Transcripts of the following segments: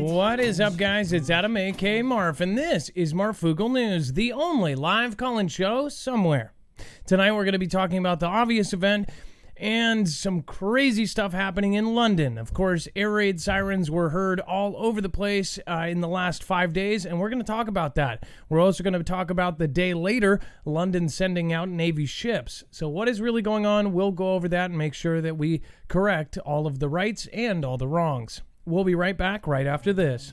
What is up, guys? It's Adam, a.k.a. Marf, and this is Marfoogle News, the only live call-in show somewhere. Tonight, we're going to be talking about the obvious event and some crazy stuff happening in London. Of course, air raid sirens were heard all over the place in the last 5 days, and we're going to talk about that. We're also going to talk about the day later, London sending out Navy ships. So what is really going on? We'll go over that and make sure that we correct all of the rights and all the wrongs. We'll be right back right after this.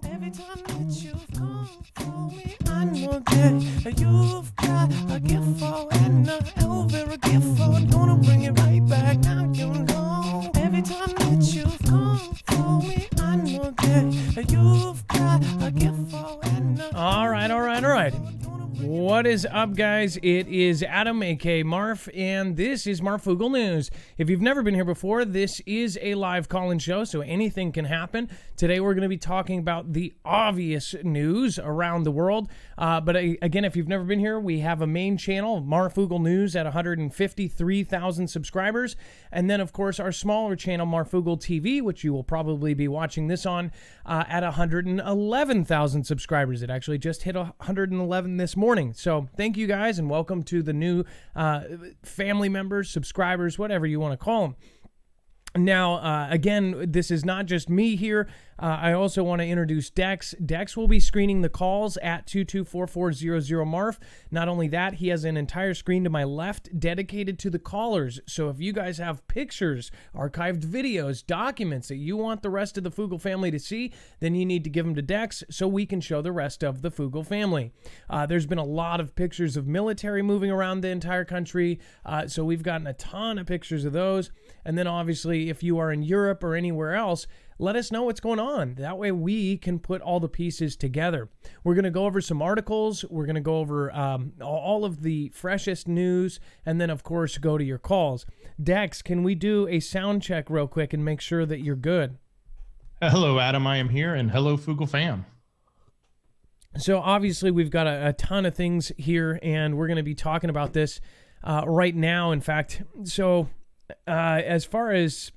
Every time that you've come for me, I know that you've got a gift for and a Elvira gift for. Gonna bring it right back now, you know. Every time that you've come for me, I know that you've got a gift for and a... All right. What is up, guys? It is Adam, a.k.a. Marf, and this is Marfoogle News. If you've never been here before, this is a live call-in show, so anything can happen. Today, we're going to be talking about the obvious news around the world. But again, if you've never been here, we have a main channel, Marfoogle News, at 153,000 subscribers. And then, of course, our smaller channel, Marfoogle TV, which you will probably be watching this on, at 111,000 subscribers. It actually just hit 111 this morning. So thank you guys, and welcome to the new family members, subscribers, whatever you want to call them. Now, again, this is not just me here. I also want to introduce Dex. Dex will be screening the calls at 224400 Marf. Not only that, he has an entire screen to my left dedicated to the callers. So if you guys have pictures, archived videos, documents that you want the rest of the Foogle family to see, then you need to give them to Dex so we can show the rest of the Foogle family. There's been a lot of pictures of military moving around the entire country. So we've gotten a ton of pictures of those. And then obviously, if you are in Europe or anywhere else, let us know what's going on. That way we can put all the pieces together. We're going to go over some articles. We're going to go over all of the freshest news, and then, of course, go to your calls. Dex, can we do a sound check real quick and make sure that you're good? Hello, Adam. I am here, and hello, Foogle fam. So obviously we've got a ton of things here, and we're going to be talking about this right now, in fact. So as far as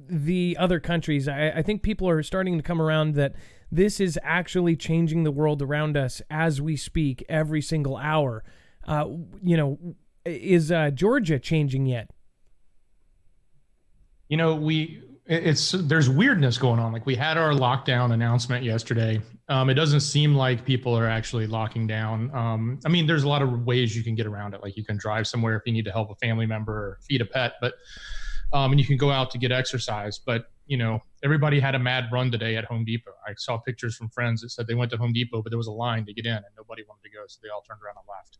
the other countries, I think people are starting to come around that this is actually changing the world around us as we speak every single hour. Is Georgia changing yet? You know, there's weirdness going on. Like, we had our lockdown announcement yesterday. It doesn't seem like people are actually locking down. I mean, there's a lot of ways you can get around it. Like, you can drive somewhere if you need to help a family member or feed a pet, but and you can go out to get exercise. But, you know, everybody had a mad run today at Home Depot. I saw pictures from friends that said they went to Home Depot, but there was a line to get in and nobody wanted to go. So they all turned around and left.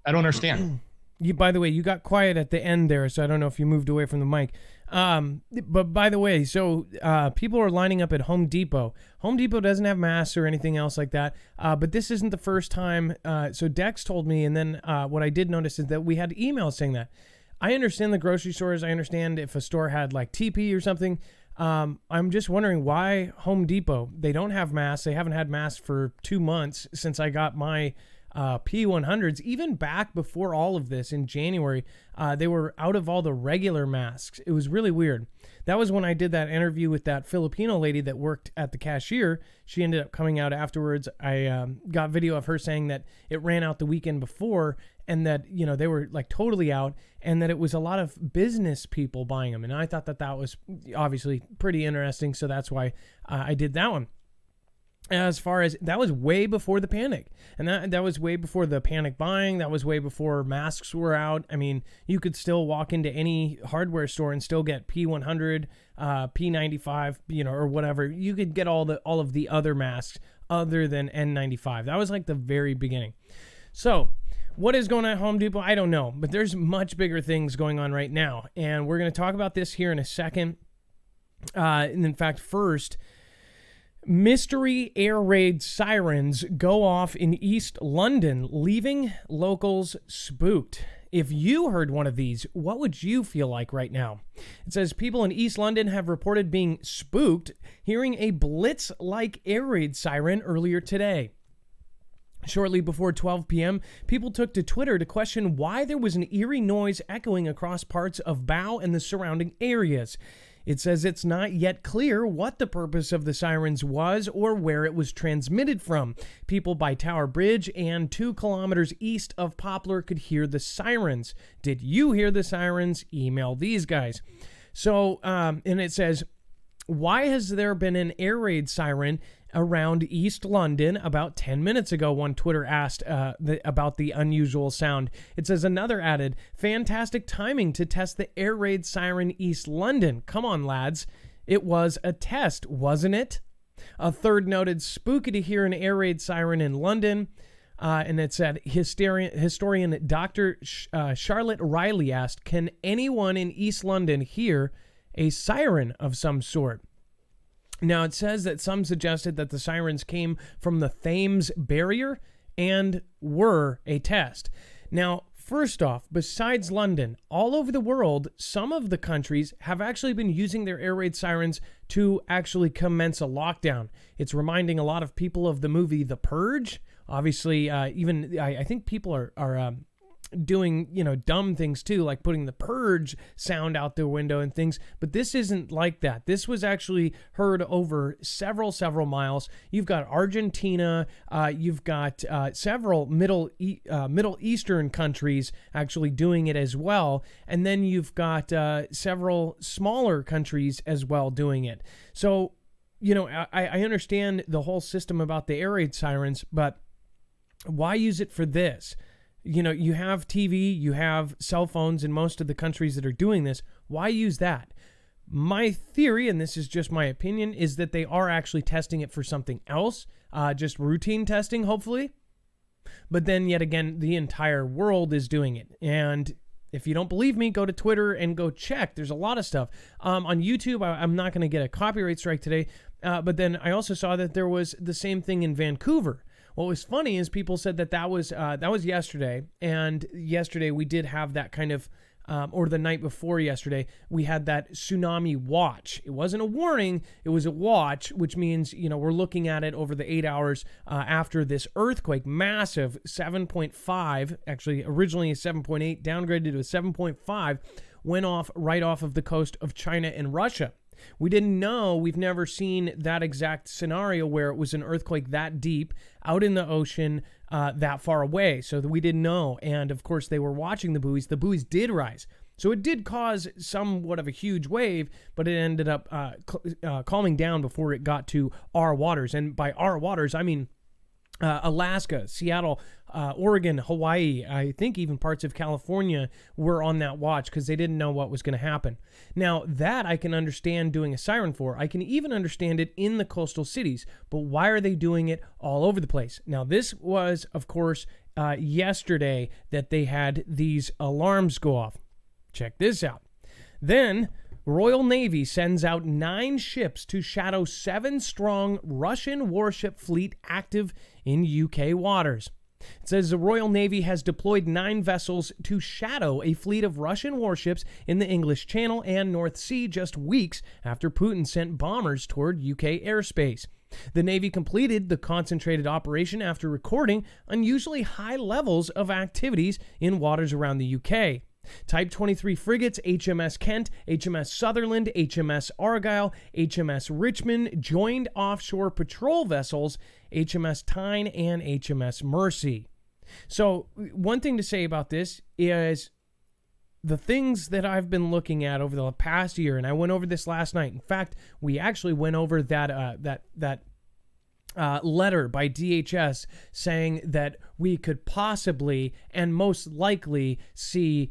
I don't understand. By the way, you got quiet at the end there, so I don't know if you moved away from the mic. But by the way, so people are lining up at Home Depot. Home Depot doesn't have masks or anything else like that, but this isn't the first time. So Dex told me, and then what I did notice is that we had emails saying that. I understand the grocery stores. I understand if a store had like TP or something. I'm just wondering why Home Depot, they don't have masks. They haven't had masks for 2 months since I got my P100s. Even back before all of this in January, they were out of all the regular masks. It was really weird. That was when I did that interview with that Filipino lady that worked at the cashier. She ended up coming out afterwards. I got video of her saying that it ran out the weekend before, and that, you know, they were like totally out, and that it was a lot of business people buying them. And I thought that was obviously pretty interesting. So that's why I did that one. As far as that was way before the panic, and that was way before the panic buying. That was way before masks were out. I mean, you could still walk into any hardware store and still get P100, P95, you know, or whatever. You could get all of the other masks other than N95. That was like the very beginning. So what is going on at Home Depot? I don't know, but there's much bigger things going on right now, and we're going to talk about this here in a second. And in fact, first, mystery air raid sirens go off in East London, leaving locals spooked. If you heard one of these, what would you feel like right now? It says people in East London have reported being spooked hearing a blitz-like air raid siren earlier today. Shortly before 12 p.m., people took to Twitter to question why there was an eerie noise echoing across parts of Bow and the surrounding areas. It says it's not yet clear what the purpose of the sirens was or where it was transmitted from. People by Tower Bridge and 2 kilometers east of Poplar could hear the sirens. Did you hear the sirens? Email these guys. So, and it says, why has there been an air raid siren around East London about 10 minutes ago? One Twitter asked about the unusual sound. It says another added, fantastic timing to test the air raid siren East London. Come on, lads. It was a test, wasn't it? A third noted, spooky to hear an air raid siren in London. And it said, historian Dr. Charlotte Riley asked, can anyone in East London hear a siren of some sort? Now, it says that some suggested that the sirens came from the Thames barrier and were a test. Now, first off, besides London, all over the world, some of the countries have actually been using their air raid sirens to actually commence a lockdown. It's reminding a lot of people of the movie The Purge. Obviously, even I think people are doing, dumb things too, like putting the Purge sound out their window and things. But this isn't like that. This was actually heard over several miles. You've got Argentina. You've got several Middle Eastern countries actually doing it as well. And then you've got several smaller countries as well doing it. So, I understand the whole system about the air raid sirens, but why use it for this? You have TV, you have cell phones in most of the countries that are doing this. Why use that? My theory, and this is just my opinion, is that they are actually testing it for something else, just routine testing, hopefully. But then, yet again, the entire world is doing it. And if you don't believe me, go to Twitter and go check. There's a lot of stuff. On YouTube, I'm not going to get a copyright strike today, but then I also saw that there was the same thing in Vancouver. What was funny is people said that was yesterday, and yesterday we did have that kind of, or the night before yesterday, we had that tsunami watch. It wasn't a warning, it was a watch, which means, we're looking at it over the 8 hours after this earthquake, massive 7.5, actually originally a 7.8, downgraded to a 7.5, went off right off of the coast of China and Russia. We didn't know, we've never seen that exact scenario where it was an earthquake that deep out in the ocean that far away. So that we didn't know. And of course, they were watching the buoys. The buoys did rise. So it did cause somewhat of a huge wave, but it ended up calming down before it got to our waters. And by our waters, I mean Alaska, Seattle, Oregon, Hawaii, I think even parts of California were on that watch because they didn't know what was going to happen. Now, that I can understand doing a siren for. I can even understand it in the coastal cities, but why are they doing it all over the place? Now, this was, of course, yesterday that they had these alarms go off. Check this out. Then Royal Navy sends out 9 ships to shadow 7-strong Russian warship fleet active in UK waters. It says the Royal Navy has deployed 9 vessels to shadow a fleet of Russian warships in the English Channel and North Sea just weeks after Putin sent bombers toward UK airspace. The Navy completed the concentrated operation after recording unusually high levels of activities in waters around the UK. Type 23 frigates, HMS Kent, HMS Sutherland, HMS Argyle, HMS Richmond joined offshore patrol vessels, HMS Tyne, and HMS Mercy. So one thing to say about this is the things that I've been looking at over the past year, and I went over this last night. In fact, we actually went over that letter by DHS saying that we could possibly and most likely see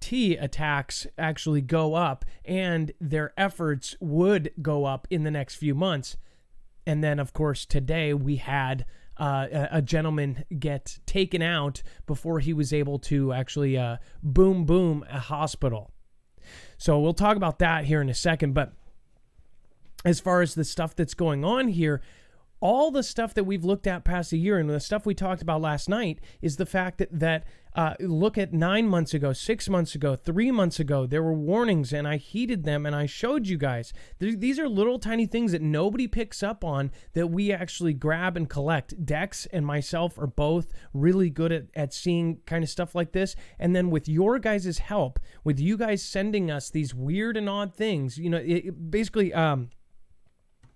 T attacks actually go up, and their efforts would go up in the next few months. And then, of course, today we had a gentleman get taken out before he was able to actually boom a hospital. So we'll talk about that here in a second. But as far as the stuff that's going on here, all the stuff that we've looked at past a year and the stuff we talked about last night is the fact that look at 9 months ago, 6 months ago, 3 months ago, there were warnings and I heeded them and I showed you guys. These are little tiny things that nobody picks up on that we actually grab and collect. Dex and myself are both really good at seeing kind of stuff like this. And then with your guys' help, with you guys sending us these weird and odd things, basically,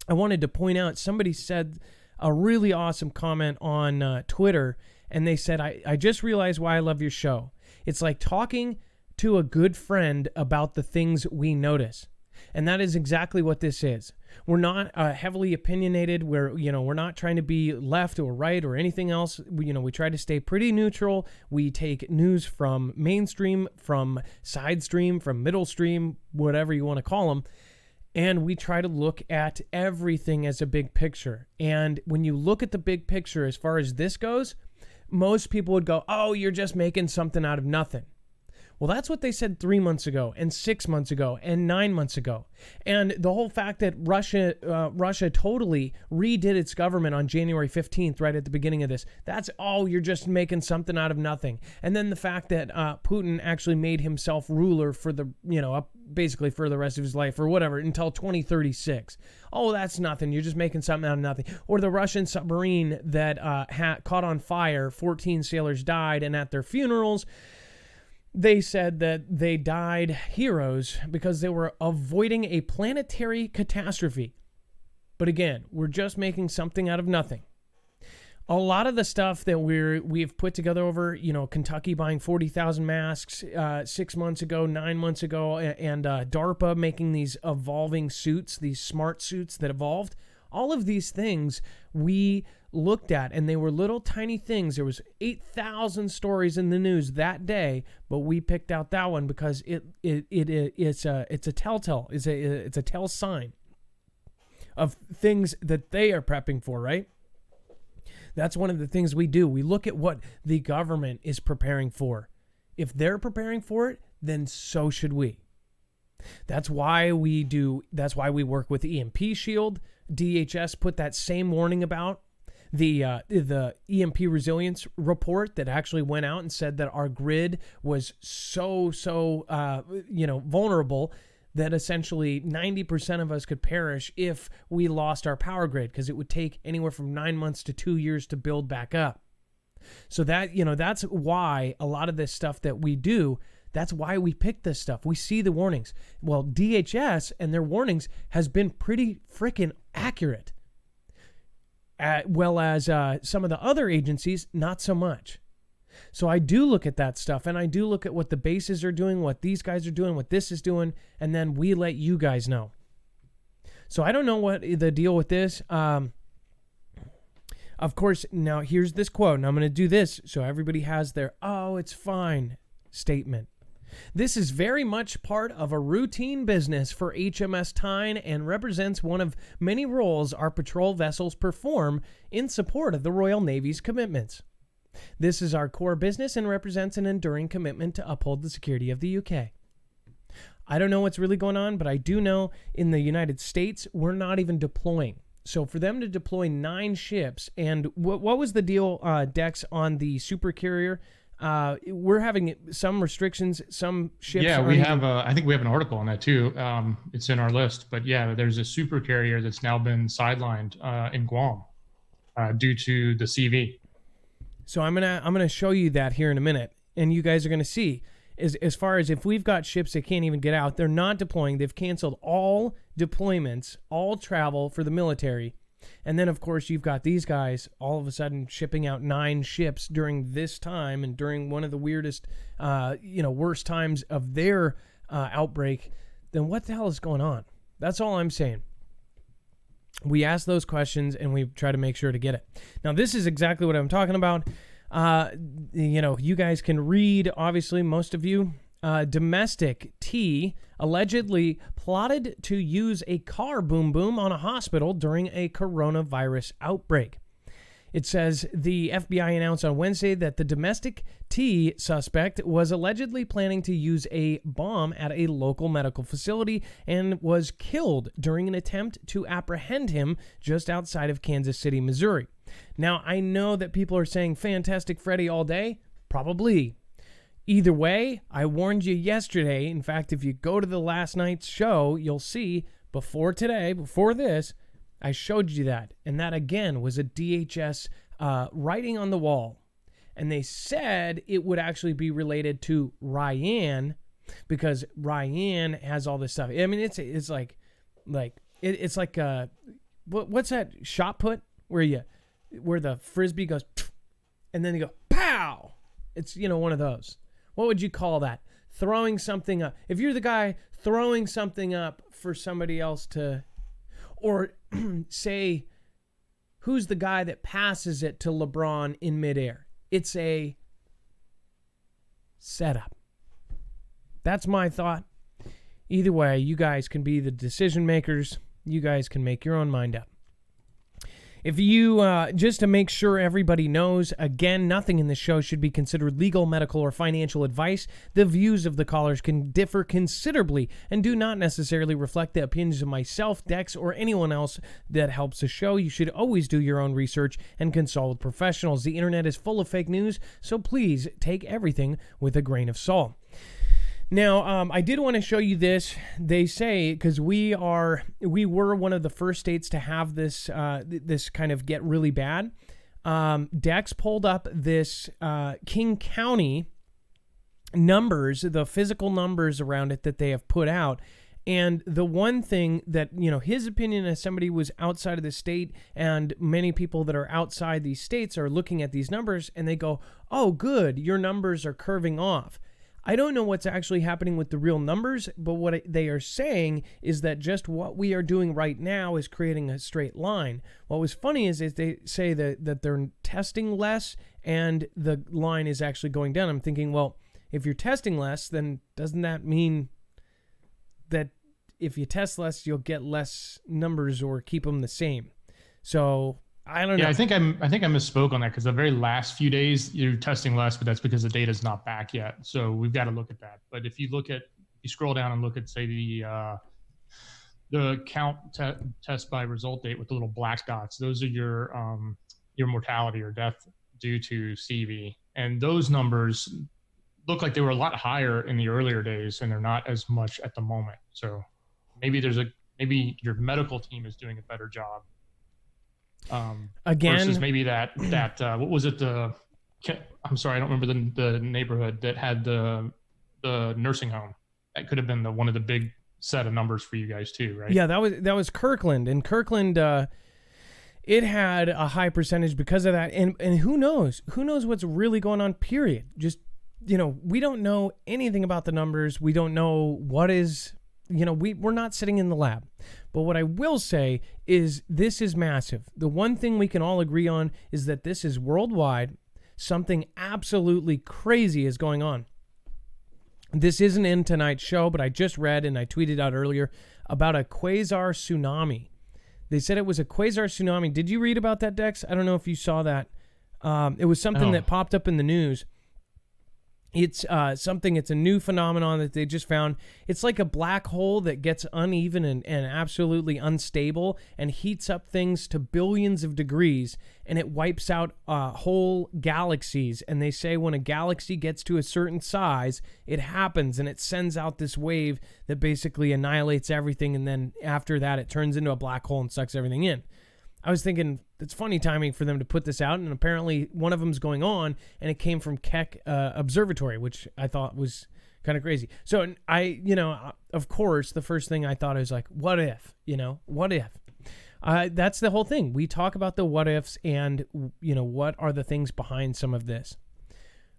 I wanted to point out, somebody said a really awesome comment on Twitter, and they said, I just realized why I love your show. It's like talking to a good friend about the things we notice. And that is exactly what this is. We're not heavily opinionated. We're not trying to be left or right or anything else. We try to stay pretty neutral. We take news from mainstream, from side stream, from middle stream, whatever you want to call them. And we try to look at everything as a big picture. And when you look at the big picture as far as this goes, most people would go, oh, you're just making something out of nothing. Well, that's what they said 3 months ago and 6 months ago and 9 months ago. And the whole fact that Russia totally redid its government on January 15th, right at the beginning of this, that's, oh, you're just making something out of nothing. And then the fact that Putin actually made himself ruler for basically for the rest of his life or whatever until 2036. Oh, that's nothing. You're just making something out of nothing. Or the Russian submarine that caught on fire, 14 sailors died, and at their funerals, they said that they died heroes because they were avoiding a planetary catastrophe. But again, we're just making something out of nothing. A lot of the stuff that we've put together over, Kentucky buying 40,000 masks 6 months ago, 9 months ago, and DARPA making these evolving suits, these smart suits that evolved. All of these things we looked at, and they were little tiny things. There was 8,000 stories in the news that day, but we picked out that one because it's a telltale. It's a tell sign of things that they are prepping for, right? That's one of the things we do. We look at what the government is preparing for. If they're preparing for it, then so should we. That's why we work with EMP Shield. DHS put that same warning about the EMP resilience report that actually went out and said that our grid was so vulnerable that essentially 90% of us could perish if we lost our power grid, because it would take anywhere from 9 months to 2 years to build back up. So that, that's why a lot of this stuff that we do, that's why we pick this stuff. We see the warnings. Well, DHS and their warnings has been pretty freaking accurate. Well as some of the other agencies, not so much. So I do look at that stuff, and I do look at what the bases are doing, what these guys are doing, what this is doing, and then we let you guys know. So I don't know what the deal with this. Of course, now here's this quote, and I'm going to do this so everybody has their, oh, it's fine statement. This is very much part of a routine business for HMS Tyne and represents one of many roles our patrol vessels perform in support of the Royal Navy's commitments. This is our core business and represents an enduring commitment to uphold the security of the UK. I don't know what's really going on, but I do know in the United States, we're not even deploying. So for them to deploy 9 ships, and what was the deal, Dex, on the super carrier? We're having some restrictions, some ships. Yeah, we have. I think we have an article on that too. It's in our list, but yeah, there's a super carrier that's now been sidelined in Guam due to the CV. So I'm gonna show you that here in a minute, and you guys are gonna see as far as if we've got ships that can't even get out, they're not deploying. They've canceled all deployments, all travel for the military. And then, of course, you've got these guys all of a sudden shipping out 9 ships during this time and during one of the weirdest, worst times of their outbreak. Then what the hell is going on? That's all I'm saying. We ask those questions and we try to make sure to get it. Now, this is exactly what I'm talking about. You guys can read, obviously, most of you. Domestic T allegedly plotted to use a car boom boom on a hospital during a coronavirus outbreak. It says the FBI announced on Wednesday that the domestic tea suspect was allegedly planning to use a bomb at a local medical facility and was killed during an attempt to apprehend him just outside of Kansas City, Missouri. Now, I know that people are saying Fantastic Freddy all day. Probably. Either way, I warned you yesterday. In fact, if you go to the last night's show, you'll see before this, I showed you that. And that, again, was a DHS writing on the wall. And they said it would actually be related to Ryan because Ryan has all this stuff. I mean, it's like what's that shot put where the Frisbee goes and then you go, pow! It's, one of those. What would you call that? Throwing something up. If you're the guy throwing something up for somebody else to... Or say, who's the guy that passes it to LeBron in midair? It's a setup. That's my thought. Either way, you guys can be the decision makers. You guys can make your own mind up. If you, just to make sure everybody knows, again, nothing in this show should be considered legal, medical, or financial advice. The views of the callers can differ considerably and do not necessarily reflect the opinions of myself, Dex, or anyone else that helps the show. You should always do your own research and consult with professionals. The internet is full of fake news, so please take everything with a grain of salt. Now, I did want to show you this. They say, because we were one of the first states to have this this kind of get really bad. Dex pulled up this King County numbers, the physical numbers around it that they have put out. And the one thing that, his opinion as somebody who was outside of the state, and many people that are outside these states are looking at these numbers and they go, oh, good, your numbers are curving off. I don't know what's actually happening with the real numbers, but what they are saying is that just what we are doing right now is creating a straight line. What was funny is they say that they're testing less and the line is actually going down. I'm thinking, well, if you're testing less, then doesn't that mean that if you test less, you'll get less numbers or keep them the same? So I don't know. Yeah, I think I misspoke on that because the very last few days you're testing less, but that's because the data's not back yet. So we've got to look at that. But if you scroll down and look at, say, the count test by result date with the little black dots, those are your mortality or death due to CV, and those numbers look like they were a lot higher in the earlier days, and they're not as much at the moment. So maybe your medical team is doing a better job. Again, versus maybe that what was it? I'm sorry, I don't remember the neighborhood that had the nursing home. That could have been one of the big set of numbers for you guys too, right? Yeah, that was Kirkland, and Kirkland it had a high percentage because of that. And who knows what's really going on? Period. Just we don't know anything about the numbers. We don't know what is. We're not sitting in the lab. But what I will say is this is massive. The one thing we can all agree on is that this is worldwide. Something absolutely crazy is going on. This isn't in tonight's show, but I just read and I tweeted out earlier about a quasar tsunami. They said it was a quasar tsunami. Did you read about that, Dex? I don't know if you saw that. It was something that popped up in the news. It's it's a new phenomenon that they just found. It's like a black hole that gets uneven and absolutely unstable and heats up things to billions of degrees, and it wipes out whole galaxies. And they say when a galaxy gets to a certain size, it happens and it sends out this wave that basically annihilates everything, and then after that it turns into a black hole and sucks everything in. I was thinking it's funny timing for them to put this out, and apparently one of them's going on, and it came from Keck Observatory, which I thought was kind of crazy. So of course, the first thing I thought is like, what if? What if? That's the whole thing. We talk about the what ifs, and what are the things behind some of this.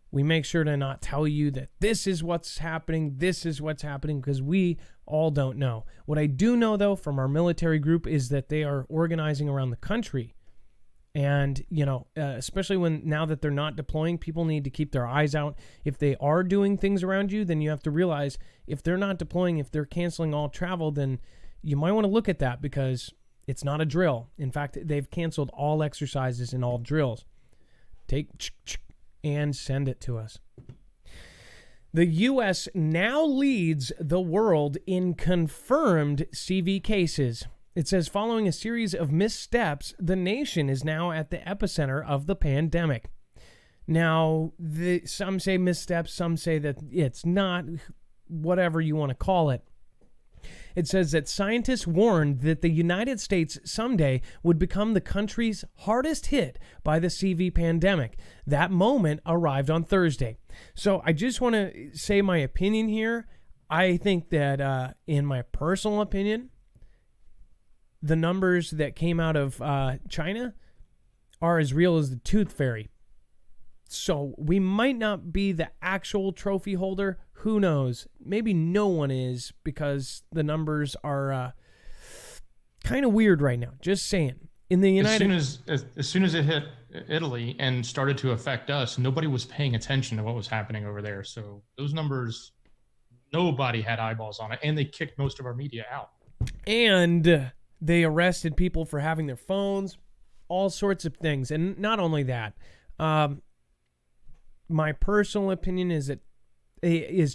We make sure to not tell you that this is what's happening, because we all don't know. What I do know, though, from our military group is that they are organizing around the country. And, especially now that they're not deploying, people need to keep their eyes out. If they are doing things around you, then you have to realize if they're not deploying, if they're canceling all travel, then you might want to look at that, because It's not a drill. In fact, they've canceled all exercises and all drills. Take and send it to us. The U.S. now leads the world in confirmed CV cases. It says, following a series of missteps, the nation is now at the epicenter of the pandemic. Now, some say missteps, some say that it's not, whatever you want to call it. It says that scientists warned that the United States someday would become the country's hardest hit by the CV pandemic. That moment arrived on Thursday. So I just want to say my opinion here. I think that, in my personal opinion, the numbers that came out of China are as real as the tooth fairy. So we might not be the actual trophy holder. Who knows? Maybe no one is, because the numbers are kind of weird right now. Just saying. In the United as soon as it hit Italy and started to affect us, nobody was paying attention to what was happening over there. So those numbers, nobody had eyeballs on it, and they kicked most of our media out. And they arrested people for having their phones, all sorts of things. And not only that, my personal opinion is that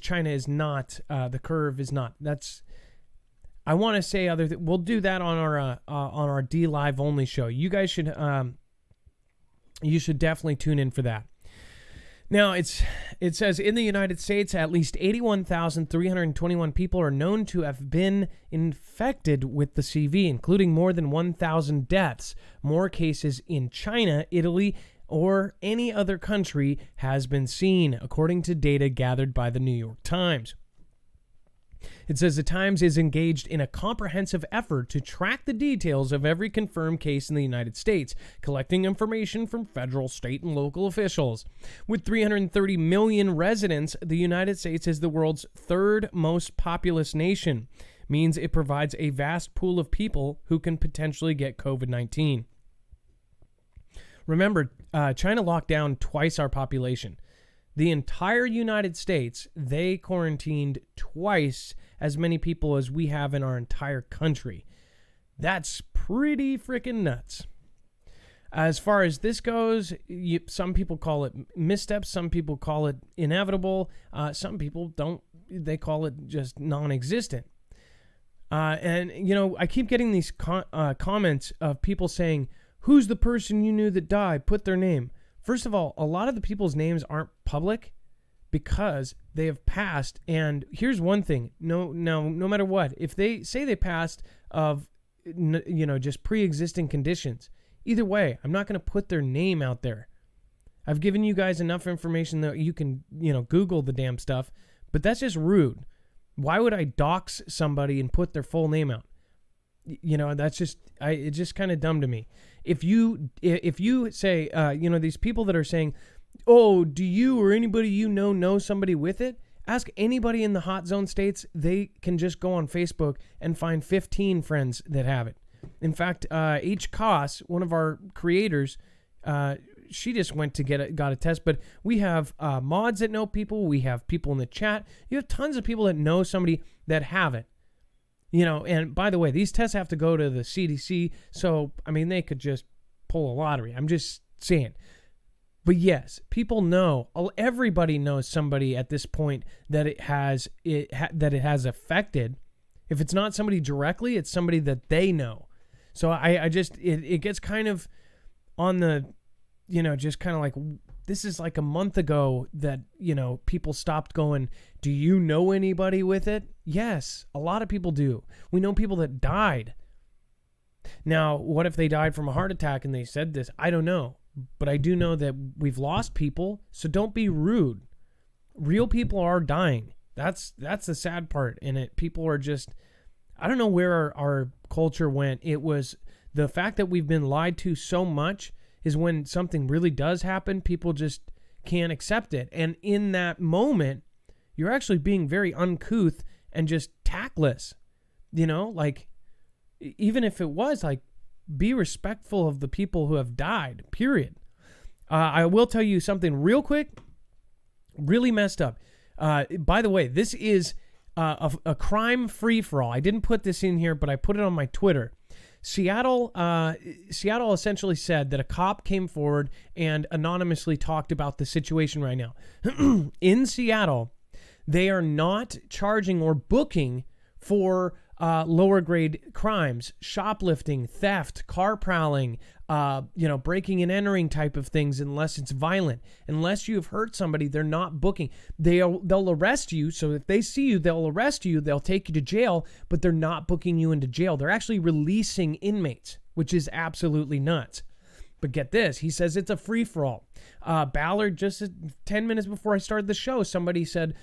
China is not, the curve is not. I want to say we'll do that on our D Live only show. You guys should definitely tune in for that. Now it says in the United States, at least 81,321 people are known to have been infected with the CV, including more than 1,000 deaths. More cases in China, Italy, or any other country has been seen, according to data gathered by the New York Times. It says the Times is engaged in a comprehensive effort to track the details of every confirmed case in the United States, collecting information from federal, state, and local officials. With 330 million residents, the United States is the world's third most populous nation, means it provides a vast pool of people who can potentially get COVID-19. Remember, China locked down twice our population. The entire United States, they quarantined twice as many people as we have in our entire country. That's pretty freaking nuts. As far as this goes, some people call it missteps, some people call it inevitable, some people don't, they call it just non-existent. And, I keep getting these comments of people saying, who's the person you knew that died? Put their name. First of all, a lot of the people's names aren't public because they have passed. And here's one thing. No matter what, if they say they passed of, just pre-existing conditions, either way, I'm not going to put their name out there. I've given you guys enough information that you can, Google the damn stuff, but that's just rude. Why would I dox somebody and put their full name out? That's just, it's just kind of dumb to me. If you say, these people that are saying, oh, do you or anybody know somebody with it? Ask anybody in the hot zone states. They can just go on Facebook and find 15 friends that have it. In fact, H. Koss, one of our creators, she just went to got a test. But we have mods that know people. We have people in the chat. You have tons of people that know somebody that have it. And by the way, these tests have to go to the CDC. So, they could just pull a lottery. I'm just saying. But yes, people know. Everybody knows somebody at this point that it has affected. If it's not somebody directly, it's somebody that they know. So it gets kind of on the, just kind of like, this is like a month ago that, people stopped going, do you know anybody with it? Yes, a lot of people do. We know people that died. Now, what if they died from a heart attack and they said this? I don't know. But I do know that we've lost people, so don't be rude. Real people are dying. That's the sad part in it. People are just, I don't know where our culture went. It was the fact that we've been lied to so much is when something really does happen, people just can't accept it. And in that moment, you're actually being very uncouth and just tactless. Even if it was be respectful of the people who have died, period. I will tell you something real quick, really messed up. By the way, this is a crime free-for-all. I didn't put this in here, but I put it on my Twitter. Seattle essentially said that a cop came forward and anonymously talked about the situation right now. In Seattle, they are not charging or booking for lower grade crimes, shoplifting, theft, car prowling, breaking and entering type of things, unless it's violent. Unless you've hurt somebody, they're not booking. They'll arrest you. So if they see you, they'll arrest you. They'll take you to jail, but they're not booking you into jail. They're actually releasing inmates, which is absolutely nuts. But get this, he says it's a free-for-all. Ballard, just 10 minutes before I started the show, somebody said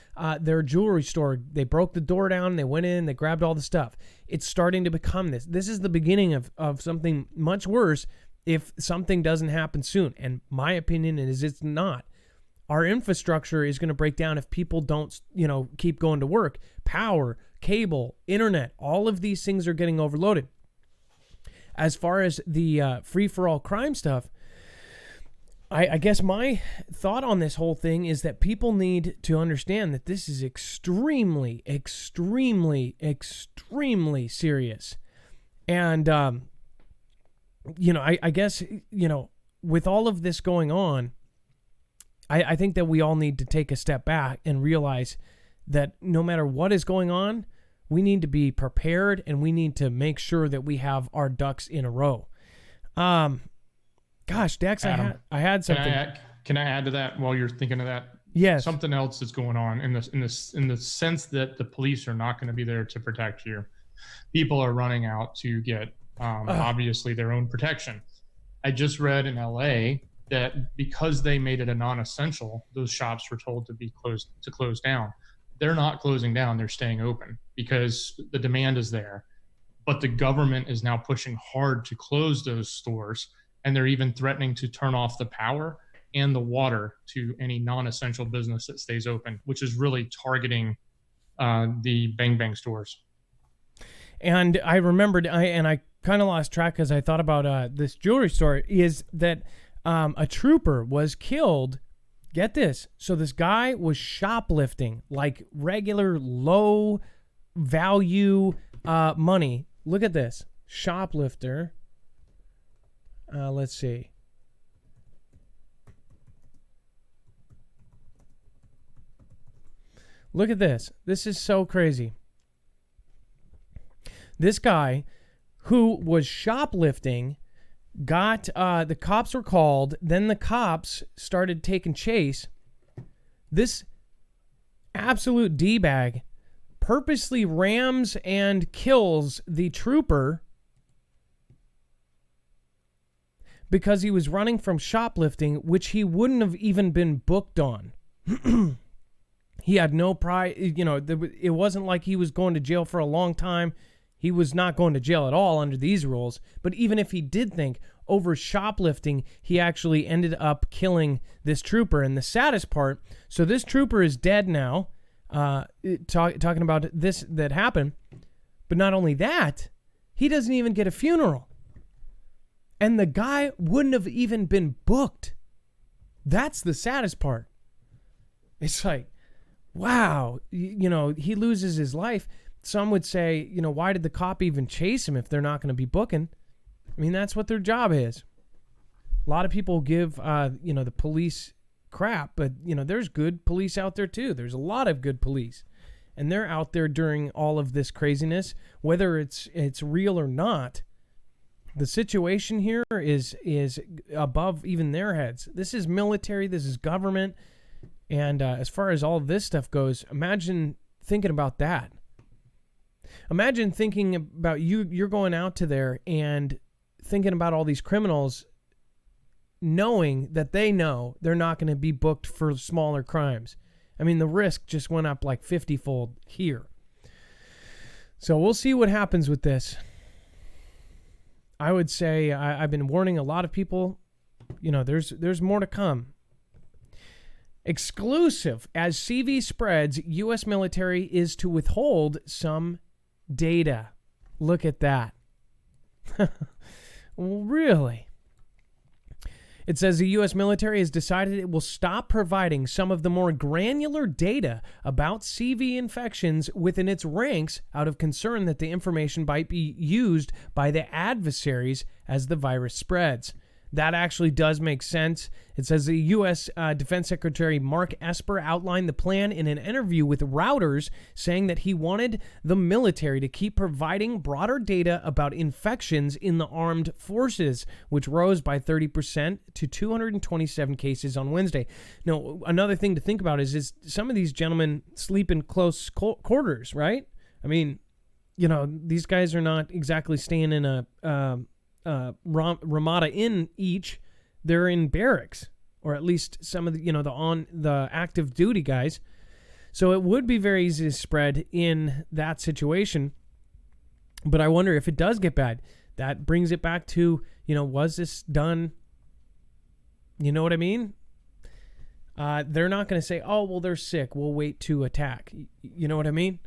their jewelry store, they broke the door down, they went in, they grabbed all the stuff. It's starting to become this. This is the beginning of something much worse if something doesn't happen soon. And my opinion is it's not. Our infrastructure is going to break down if people don't, keep going to work. Power, cable, internet, all of these things are getting overloaded. As far as the free-for-all crime stuff, I guess my thought on this whole thing is that people need to understand that this is extremely, extremely, extremely serious. And, I guess, with all of this going on, I think that we all need to take a step back and realize that no matter what is going on, we need to be prepared, and we need to make sure that we have our ducks in a row. Gosh, Dex, Adam, I had something. Can I add to that while you're thinking of that? Yes. Something else that's going on in the sense that the police are not going to be there to protect you. People are running out to get obviously their own protection. I just read in LA that because they made it a non-essential, those shops were told to close down. They're not closing down, they're staying open because the demand is there. But the government is now pushing hard to close those stores, and they're even threatening to turn off the power and the water to any non-essential business that stays open, which is really targeting the Bang Bang stores. And I remembered, I kind of lost track because I thought about this jewelry store, is that a trooper was killed. Get this. So this guy was shoplifting, like regular low value money. Look at this. Shoplifter. Let's see. Look at this. This is so crazy. This guy who was shoplifting got, the cops were called. Then the cops started taking chase. This absolute D-bag purposely rams and kills the trooper because he was running from shoplifting, which he wouldn't have even been booked on. He had no pride. It wasn't like he was going to jail for a long time. He was not going to jail at all under these rules. But even if he did think over shoplifting, he actually ended up killing this trooper. And the saddest part, so this trooper is dead now, talking about this that happened. But not only that, he doesn't even get a funeral. And the guy wouldn't have even been booked. That's the saddest part. It's like, wow, he loses his life. Some would say, why did the cop even chase him if they're not going to be booking? I mean, that's what their job is. A lot of people give, the police crap, but, there's good police out there too. There's a lot of good police. And they're out there during all of this craziness, whether it's real or not. The situation here is above even their heads. This is military. This is government. And as far as all of this stuff goes, imagine thinking about that. Imagine thinking about you're going out to there and thinking about all these criminals, knowing that they know they're not going to be booked for smaller crimes. I mean, the risk just went up like 50-fold here. So we'll see what happens with this. I would say I've been warning a lot of people, there's more to come. Exclusive, as CV spreads, U.S. military is to withhold some data. Look at that. Really? It says the U.S. military has decided it will stop providing some of the more granular data about CV infections within its ranks out of concern that the information might be used by the adversaries as the virus spreads. That actually does make sense. It says the U.S. Defense Secretary Mark Esper outlined the plan in an interview with Reuters, saying that he wanted the military to keep providing broader data about infections in the armed forces, which rose by 30% to 227 cases on Wednesday. Now, another thing to think about is some of these gentlemen sleep in close quarters, right? I mean, these guys are not exactly staying in a Ramada Inn each. They're in barracks, or at least some of the active duty guys. So it would be very easy to spread in that situation. But I wonder if it does get bad. That brings it back to, was this done? You know what I mean? They're not going to say, oh, well, they're sick, we'll wait to attack. You know what I mean?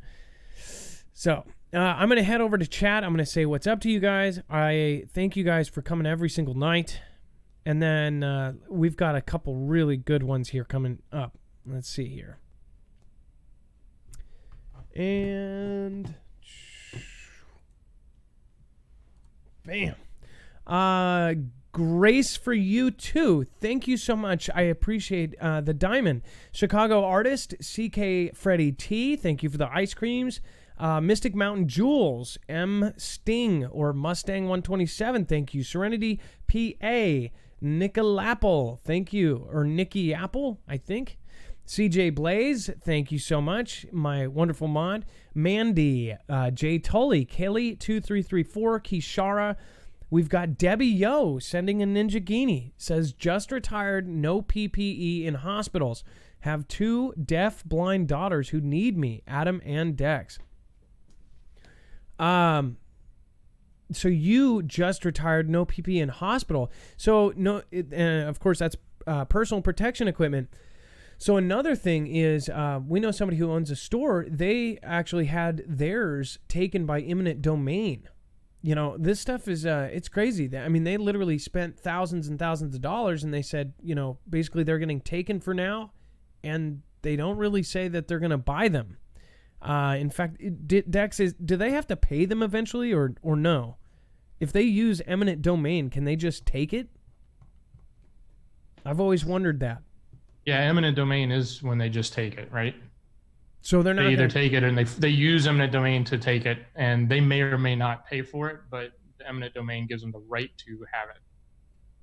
So I'm going to head over to chat. I'm going to say what's up to you guys. I thank you guys for coming every single night. And then we've got a couple really good ones here coming up. Let's see here. And bam. Grace for you too. Thank you so much. I appreciate the diamond. Chicago artist CK Freddie T. Thank you for the ice creams. Mystic Mountain Jules, M. Sting, or Mustang 127, thank you. Serenity PA, Nickel thank you. Or Nicky Apple, I think. CJ Blaze, thank you so much. My wonderful mod. Mandy, J. Tully, Kaylee2334, Kishara. We've got Debbie Yo sending a Ninja Guinea. Says, just retired, no PPE in hospitals. Have 2 deaf, blind daughters who need me, Adam and Dex. So you just retired, no PPE in hospital. So no, of course that's personal protection equipment. So another thing is, we know somebody who owns a store. They actually had theirs taken by eminent domain. This stuff is, it's crazy. I mean, they literally spent thousands and thousands of dollars, and they said, basically they're getting taken for now, and they don't really say that they're going to buy them. In fact, Dex do they have to pay them eventually or no? If they use eminent domain, can they just take it? I've always wondered that. Yeah, eminent domain is when they just take it, right? So they're not. They either take it and they use eminent domain to take it, and they may or may not pay for it, but the eminent domain gives them the right to have it.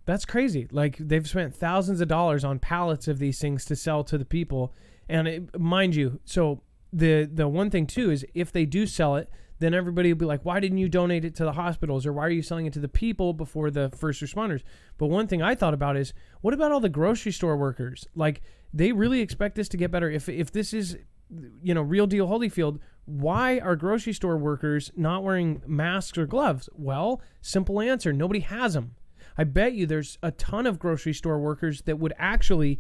That's crazy. Like, they've spent thousands of dollars on pallets of these things to sell to the people, and mind you, so. The one thing too is if they do sell it, then everybody will be like, why didn't you donate it to the hospitals, or why are you selling it to the people before the first responders? But one thing I thought about is, what about all the grocery store workers? Like, they really expect this to get better. If this is, real deal Holyfield, why are grocery store workers not wearing masks or gloves? Well, simple answer, nobody has them. I bet you there's a ton of grocery store workers that would actually,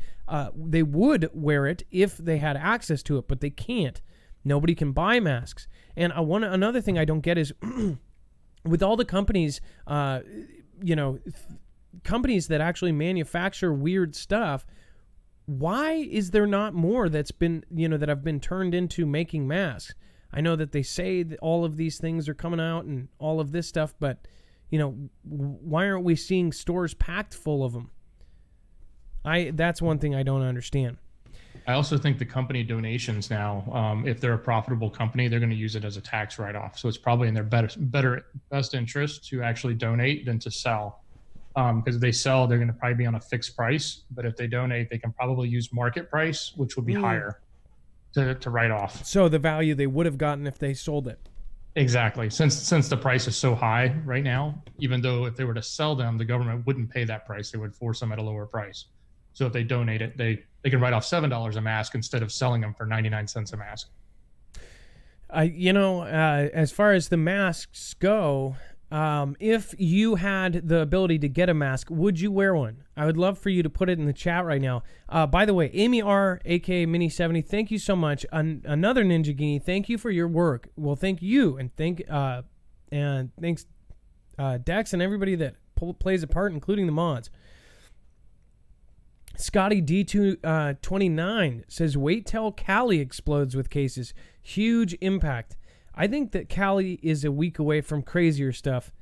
they would wear it if they had access to it, but they can't. Nobody can buy masks. And another thing I don't get is, with all the companies, companies that actually manufacture weird stuff, why is there not more that's been, that have been turned into making masks? I know that they say that all of these things are coming out and all of this stuff, but why aren't we seeing stores packed full of them? That's one thing I don't understand. I also think the company donations now, if they're a profitable company, they're going to use it as a tax write-off. So it's probably in their best interest to actually donate than to sell. Because if they sell, they're going to probably be on a fixed price. But if they donate, they can probably use market price, which would be higher to write off. So the value they would have gotten if they sold it. Exactly. Since the price is so high right now, even though if they were to sell them, the government wouldn't pay that price. They would force them at a lower price. So if they donate it, they can write off $7 a mask instead of selling them for 99 cents a mask. As far as the masks go, if you had the ability to get a mask, would you wear one? I would love for you to put it in the chat right now. By the way, Amy R, aka Mini70, thank you so much. Another Ninja Guinea, thank you for your work. Well, thank you, and thanks Dex and everybody that plays a part, including the mods. Scotty D229 says, wait till Cali explodes with cases. Huge impact. I think that Cali is a week away from crazier stuff.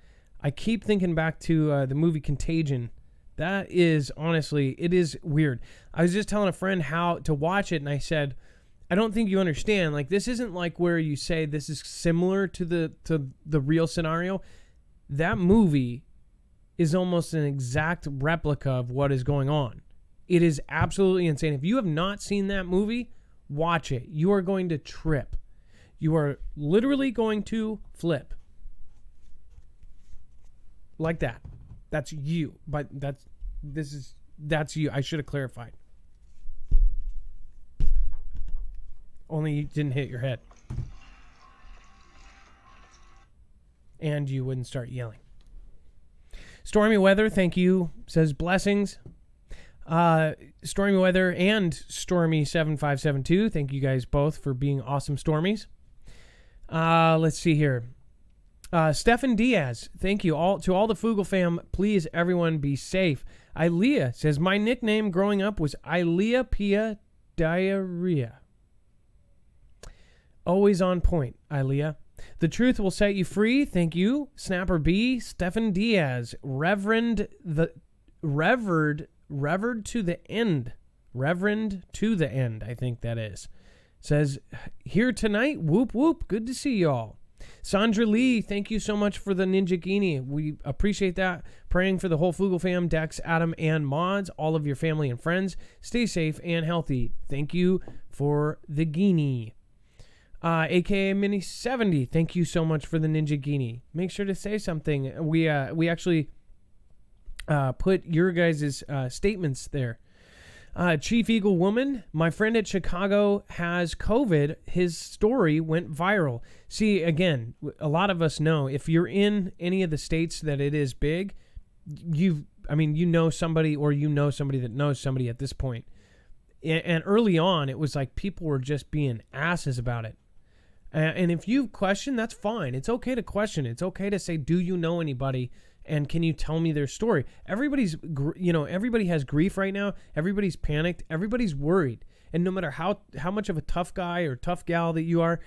I keep thinking back to the movie Contagion. That is, honestly, it is weird. I was just telling a friend how to watch it, and I said, I don't think you understand. Like, this isn't like where you say this is similar to the real scenario. That movie is almost an exact replica of what is going on. It is absolutely insane. If you have not seen that movie, watch it. You are going to trip. You are literally going to flip. Like that. That's you. But that's you. I should have clarified. Only you didn't hit your head. And you wouldn't start yelling. Stormy Weather, thank you, says blessings. Stormy Weather and Stormy7572, thank you guys both for being awesome Stormies. Let's see here. Stefan Diaz, thank you to all the Foogle fam. Please, everyone, be safe. Ilea says, my nickname growing up was Ilea Pia Diarrhea. Always on point, Ilea. The truth will set you free. Thank you. Snapper B, Stefan Diaz, Reverend to the end. Reverend to the end, I think that is. Says, here tonight, whoop whoop, good to see y'all. Sandra Lee, thank you so much for the Ninja Guinea. We appreciate that. Praying for the whole Foogle fam, Dex, Adam, and mods, all of your family and friends. Stay safe and healthy. Thank you for the Guinea. AKA Mini 70, thank you so much for the Ninja Guinea. Make sure to say something. We actually put your guys' statements there. Chief Eagle Woman, my friend at Chicago has COVID. His story went viral. See, again, a lot of us know if you're in any of the states that it is big, you know somebody or you know somebody that knows somebody at this point. And early on, it was like people were just being asses about it. And if you question, that's fine. It's okay to question. It's okay to say, do you know anybody? And can you tell me their story? Everybody has grief right now. Everybody's panicked. Everybody's worried. And no matter how much of a tough guy or tough gal that you are,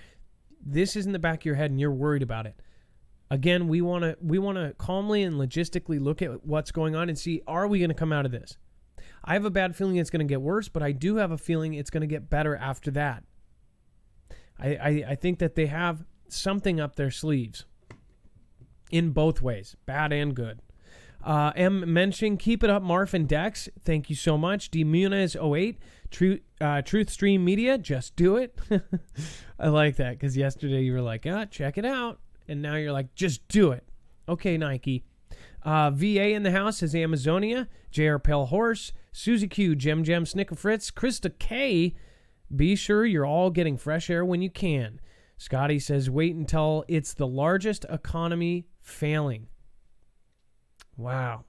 this is in the back of your head and you're worried about it. Again, we want to calmly and logistically look at what's going on and see, are we going to come out of this? I have a bad feeling it's going to get worse, but I do have a feeling it's going to get better after that. I think that they have something up their sleeves in both ways, bad and good. M mentioning, keep it up, Marf and Dex. Thank you so much. Demunez08, Truth Stream Media, just do it. I like that because yesterday you were like, check it out. And now you're like, just do it. Okay, Nike. VA in the house says Amazonia, JR Pale Horse, Susie Q, Gem Snicker Fritz, Krista K. Be sure you're all getting fresh air when you can. Scotty says, wait until it's the largest economy failing. Wow.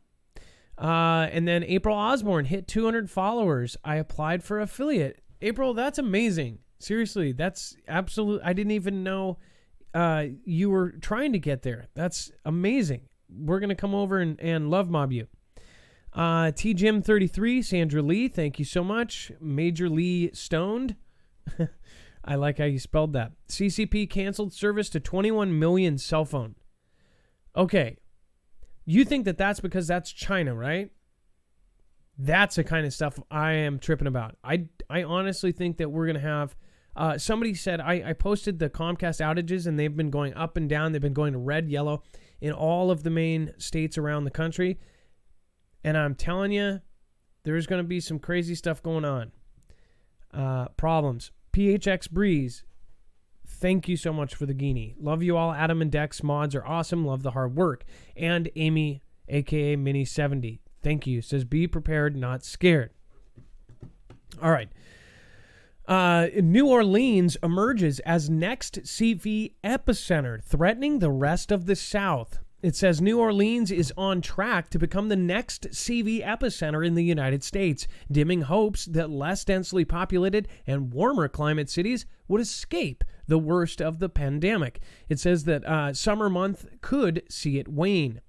And then April Osborne hit 200 followers. I applied for affiliate. April, that's amazing. Seriously, that's absolute. I didn't even know you were trying to get there. That's amazing. We're going to come over and love mob you. TJim33, Sandra Lee, thank you so much. Major Lee Stoned. I like how you spelled that. CCP canceled service to 21 million cell phone. Okay. You think that that's because that's China, right? That's the kind of stuff I am tripping about. I honestly think that we're going to have... somebody said, I posted the Comcast outages, and they've been going up and down. They've been going to red, yellow in all of the main states around the country. And I'm telling you, there's going to be some crazy stuff going on. Problems. PHX Breeze, thank you so much for the Guinea. Love you all. Adam and Dex mods are awesome. Love the hard work. And Amy, a.k.a. Mini70, thank you. Says, be prepared, not scared. All right. New Orleans emerges as next CV epicenter, threatening the rest of the South. It says New Orleans is on track to become the next CV epicenter in the United States, dimming hopes that less densely populated and warmer climate cities would escape the worst of the pandemic. It says that summer month could see it wane.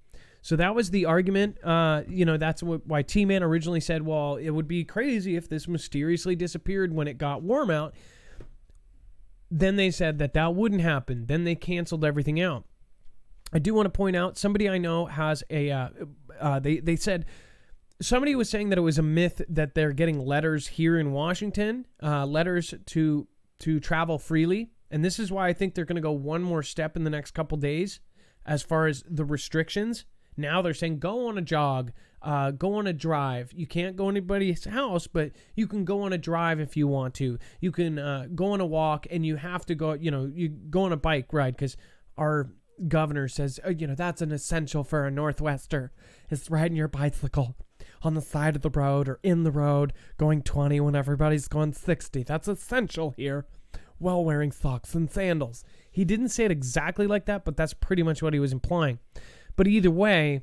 So that was the argument. That's why T-Man originally said, well, it would be crazy if this mysteriously disappeared when it got warm out. Then they said that wouldn't happen. Then they canceled everything out. I do want to point out, somebody I know has they said, somebody was saying that it was a myth that they're getting letters here in Washington, letters to travel freely. And this is why I think they're going to go one more step in the next couple days as far as the restrictions. Now they're saying go on a jog, go on a drive. You can't go to anybody's house, but you can go on a drive if you want to. You can go on a walk, and you have to go, you go on a bike ride because our governor says, that's an essential for a Northwester. It's riding your bicycle on the side of the road or in the road going 20 when everybody's going 60. That's essential here while wearing socks and sandals. He didn't say it exactly like that, but that's pretty much what he was implying. But either way,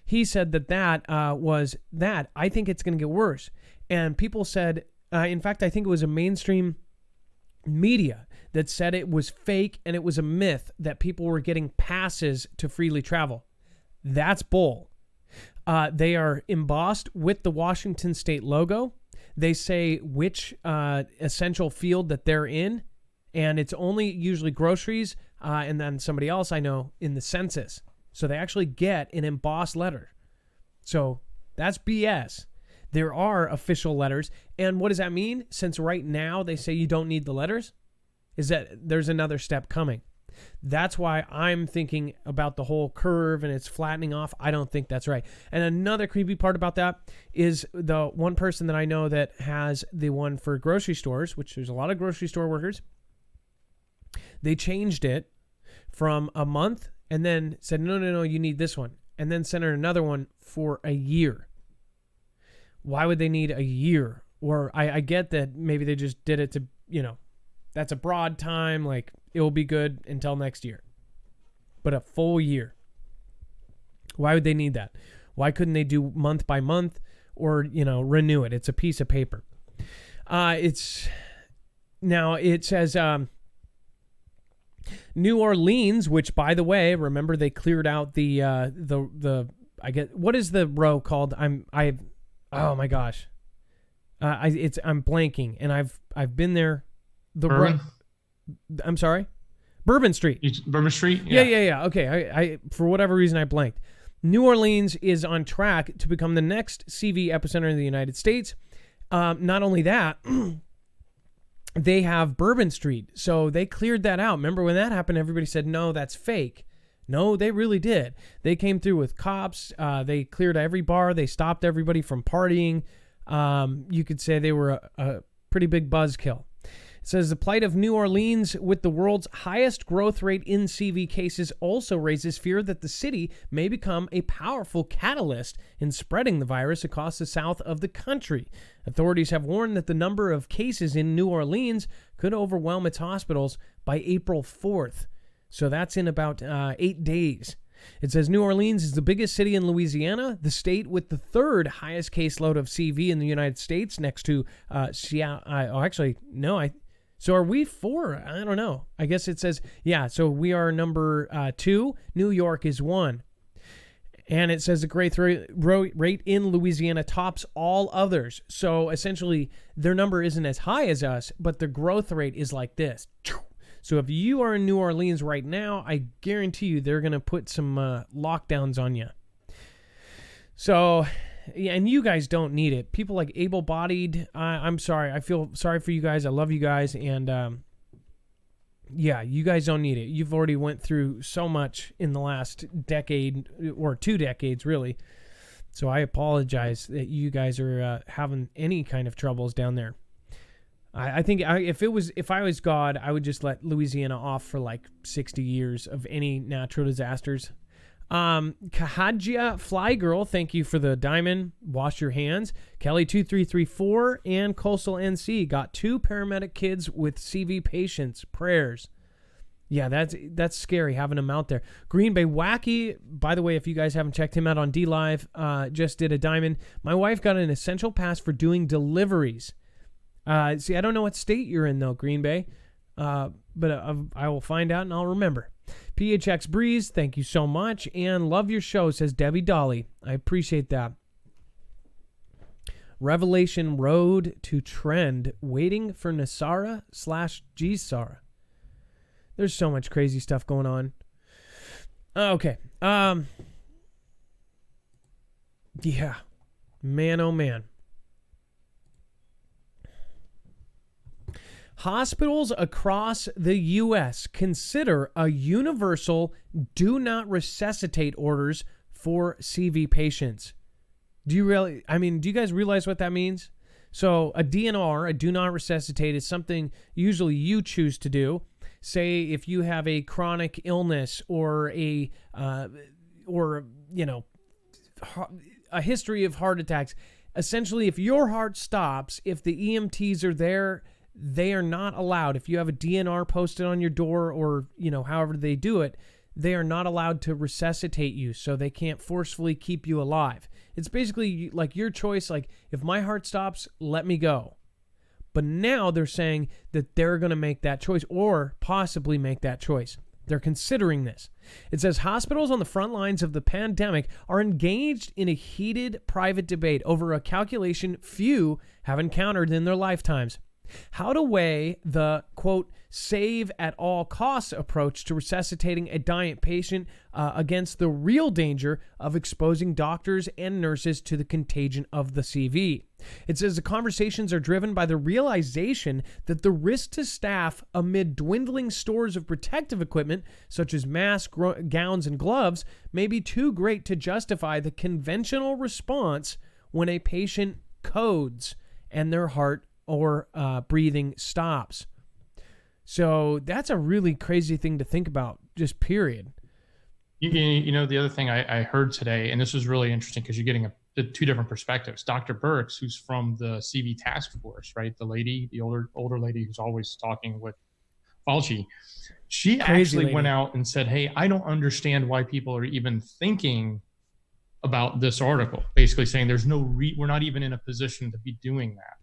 he said that was that. I think it's going to get worse. And people said, in fact, I think it was a mainstream media that said it was fake and it was a myth that people were getting passes to freely travel. That's bull. They are embossed with the Washington State logo. They say which essential field that they're in, and it's only usually groceries and then somebody else I know in the census. So they actually get an embossed letter. So that's BS. There are official letters. And what does that mean? Since right now they say you don't need the letters, is that there's another step coming. That's why I'm thinking about the whole curve and it's flattening off. I don't think that's right. And another creepy part about that is the one person that I know that has the one for grocery stores, which there's a lot of grocery store workers. They changed it from a month and then said, no, you need this one. And then sent her another one for a year. Why would they need a year? Or I get that maybe they just did it to, that's a broad time. Like, it will be good until next year. But a full year. Why would they need that? Why couldn't they do month by month or, renew it? It's a piece of paper. It says New Orleans, which, by the way, remember they cleared out what is the row called? Oh my gosh. I'm blanking, and I've been there. I'm sorry? Bourbon Street. Bourbon Street? Yeah. Okay. I for whatever reason I blanked. New Orleans is on track to become the next CV epicenter in the United States. Not only that, they have Bourbon Street. So they cleared that out. Remember when that happened, everybody said, no, that's fake. No, they really did. They came through with cops. They cleared every bar. They stopped everybody from partying. You could say they were a pretty big buzzkill. It says the plight of New Orleans with the world's highest growth rate in CV cases also raises fear that the city may become a powerful catalyst in spreading the virus across the south of the country. Authorities have warned that the number of cases in New Orleans could overwhelm its hospitals by April 4th. So that's in about 8 days. It says New Orleans is the biggest city in Louisiana, the state with the third highest caseload of CV in the United States, next to Seattle. So are we 4? I don't know. I guess it says, so we are number 2. New York is 1. And it says the growth rate in Louisiana tops all others. So essentially, their number isn't as high as us, but the growth rate is like this. So if you are in New Orleans right now, I guarantee you they're going to put some lockdowns on you. So, and you guys don't need it. People like able-bodied, I'm sorry. I feel sorry for you guys. I love you guys. And you guys don't need it. You've already went through so much in the last decade or 2 decades, really. So I apologize that you guys are having any kind of troubles down there. I think if I was God, I would just let Louisiana off for like 60 years of any natural disasters. Kahadja Fly Girl, thank you for the diamond. Wash your hands. Kelly2334 and Coastal NC got 2 paramedic kids with CV patients. Prayers. Yeah, that's scary having them out there. Green Bay Wacky, by the way, if you guys haven't checked him out on DLive, just did a diamond. My wife got an essential pass for doing deliveries. See, I don't know what state you're in, though, Green Bay, but I will find out and I'll remember. PHX Breeze, thank you so much. And love your show, says Debbie Dolly. I appreciate that. Revelation Road to Trend, waiting for Nasara/Gsara. There's so much crazy stuff going on. Okay. Yeah. Man, oh man. Hospitals across the U.S. consider a universal do not resuscitate orders for CV patients. Do you guys realize what that means? So a DNR, a do not resuscitate, is something usually you choose to do. Say if you have a chronic illness or a history of heart attacks. Essentially, if your heart stops, if the EMTs are there, they are not allowed. If you have a DNR posted on your door or, however they do it, they are not allowed to resuscitate you, so they can't forcefully keep you alive. It's basically like your choice, like, if my heart stops, let me go. But now they're saying that they're going to make that choice or possibly make that choice. They're considering this. It says hospitals on the front lines of the pandemic are engaged in a heated private debate over a calculation few have encountered in their lifetimes. How to weigh the, quote, save at all costs approach to resuscitating a dying patient against the real danger of exposing doctors and nurses to the contagion of the CV. It says the conversations are driven by the realization that the risk to staff amid dwindling stores of protective equipment, such as masks, gowns, and gloves, may be too great to justify the conventional response when a patient codes and their heart or breathing stops. So that's a really crazy thing to think about, just period. The other thing I heard today, and this was really interesting because you're getting two different perspectives. Dr. Birx, who's from the CV task force, right? The older lady who's always talking with Fauci. She actually went out and said, hey, I don't understand why people are even thinking about this article, basically saying there's we're not even in a position to be doing that.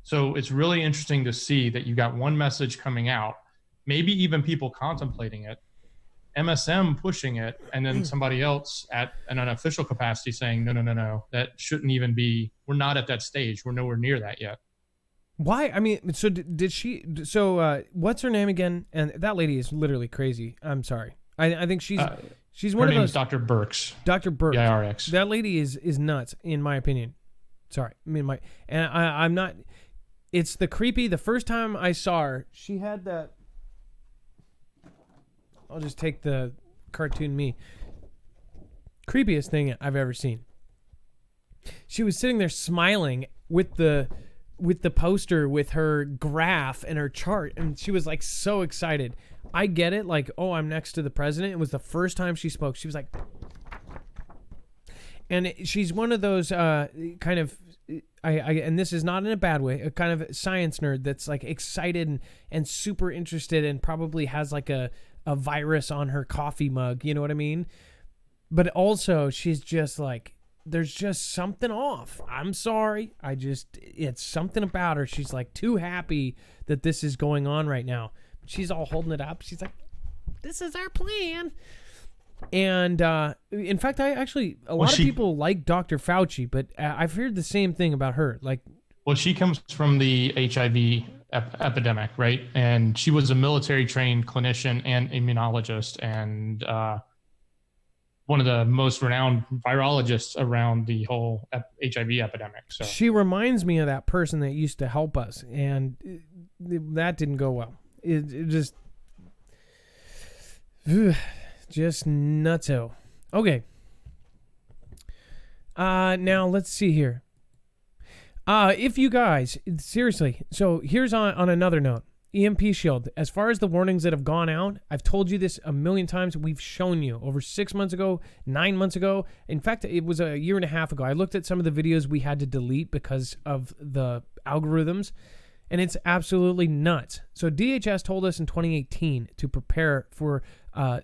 So it's really interesting to see that you got one message coming out, maybe even people contemplating it, MSM pushing it, and then somebody else at an unofficial capacity saying, no, that shouldn't even be, we're not at that stage. We're nowhere near that yet. Why? I mean, so did she, what's her name again? And that lady is literally crazy. I'm sorry. I think she's one of those. Her name is Dr. Birx. Dr. Birx. BIRX. That lady is nuts, in my opinion. Sorry. I'm not, it's the first time I saw her, she had that, I'll just take the cartoon me, creepiest thing I've ever seen. She was sitting there smiling with the poster with her graph and her chart, and she was like so excited. I get it, like, oh, I'm next to the president. It was the first time she spoke. She was like, and she's one of those kind of, and this is not in a bad way, a kind of science nerd that's like excited and super interested and probably has like a virus on her coffee mug, you know what I mean? But also she's just like, there's just something off. I'm sorry. It's something about her. She's like too happy that this is going on right now. She's all holding it up. She's like, this is our plan. And in fact, a lot of people like Dr. Fauci, but I've heard the same thing about her. Like, well, she comes from the HIV epidemic, right? And she was a military-trained clinician and immunologist, and one of the most renowned virologists around the whole HIV epidemic. So she reminds me of that person that used to help us, and that didn't go well. It just nutso. Okay. Now let's see here. If you guys, seriously, so here's on another note, EMP Shield, as far as the warnings that have gone out, I've told you this a million times. We've shown you over 6 months ago, 9 months ago. In fact, it was a year and a half ago. I looked at some of the videos we had to delete because of the algorithms, and it's absolutely nuts. So DHS told us in 2018 to prepare for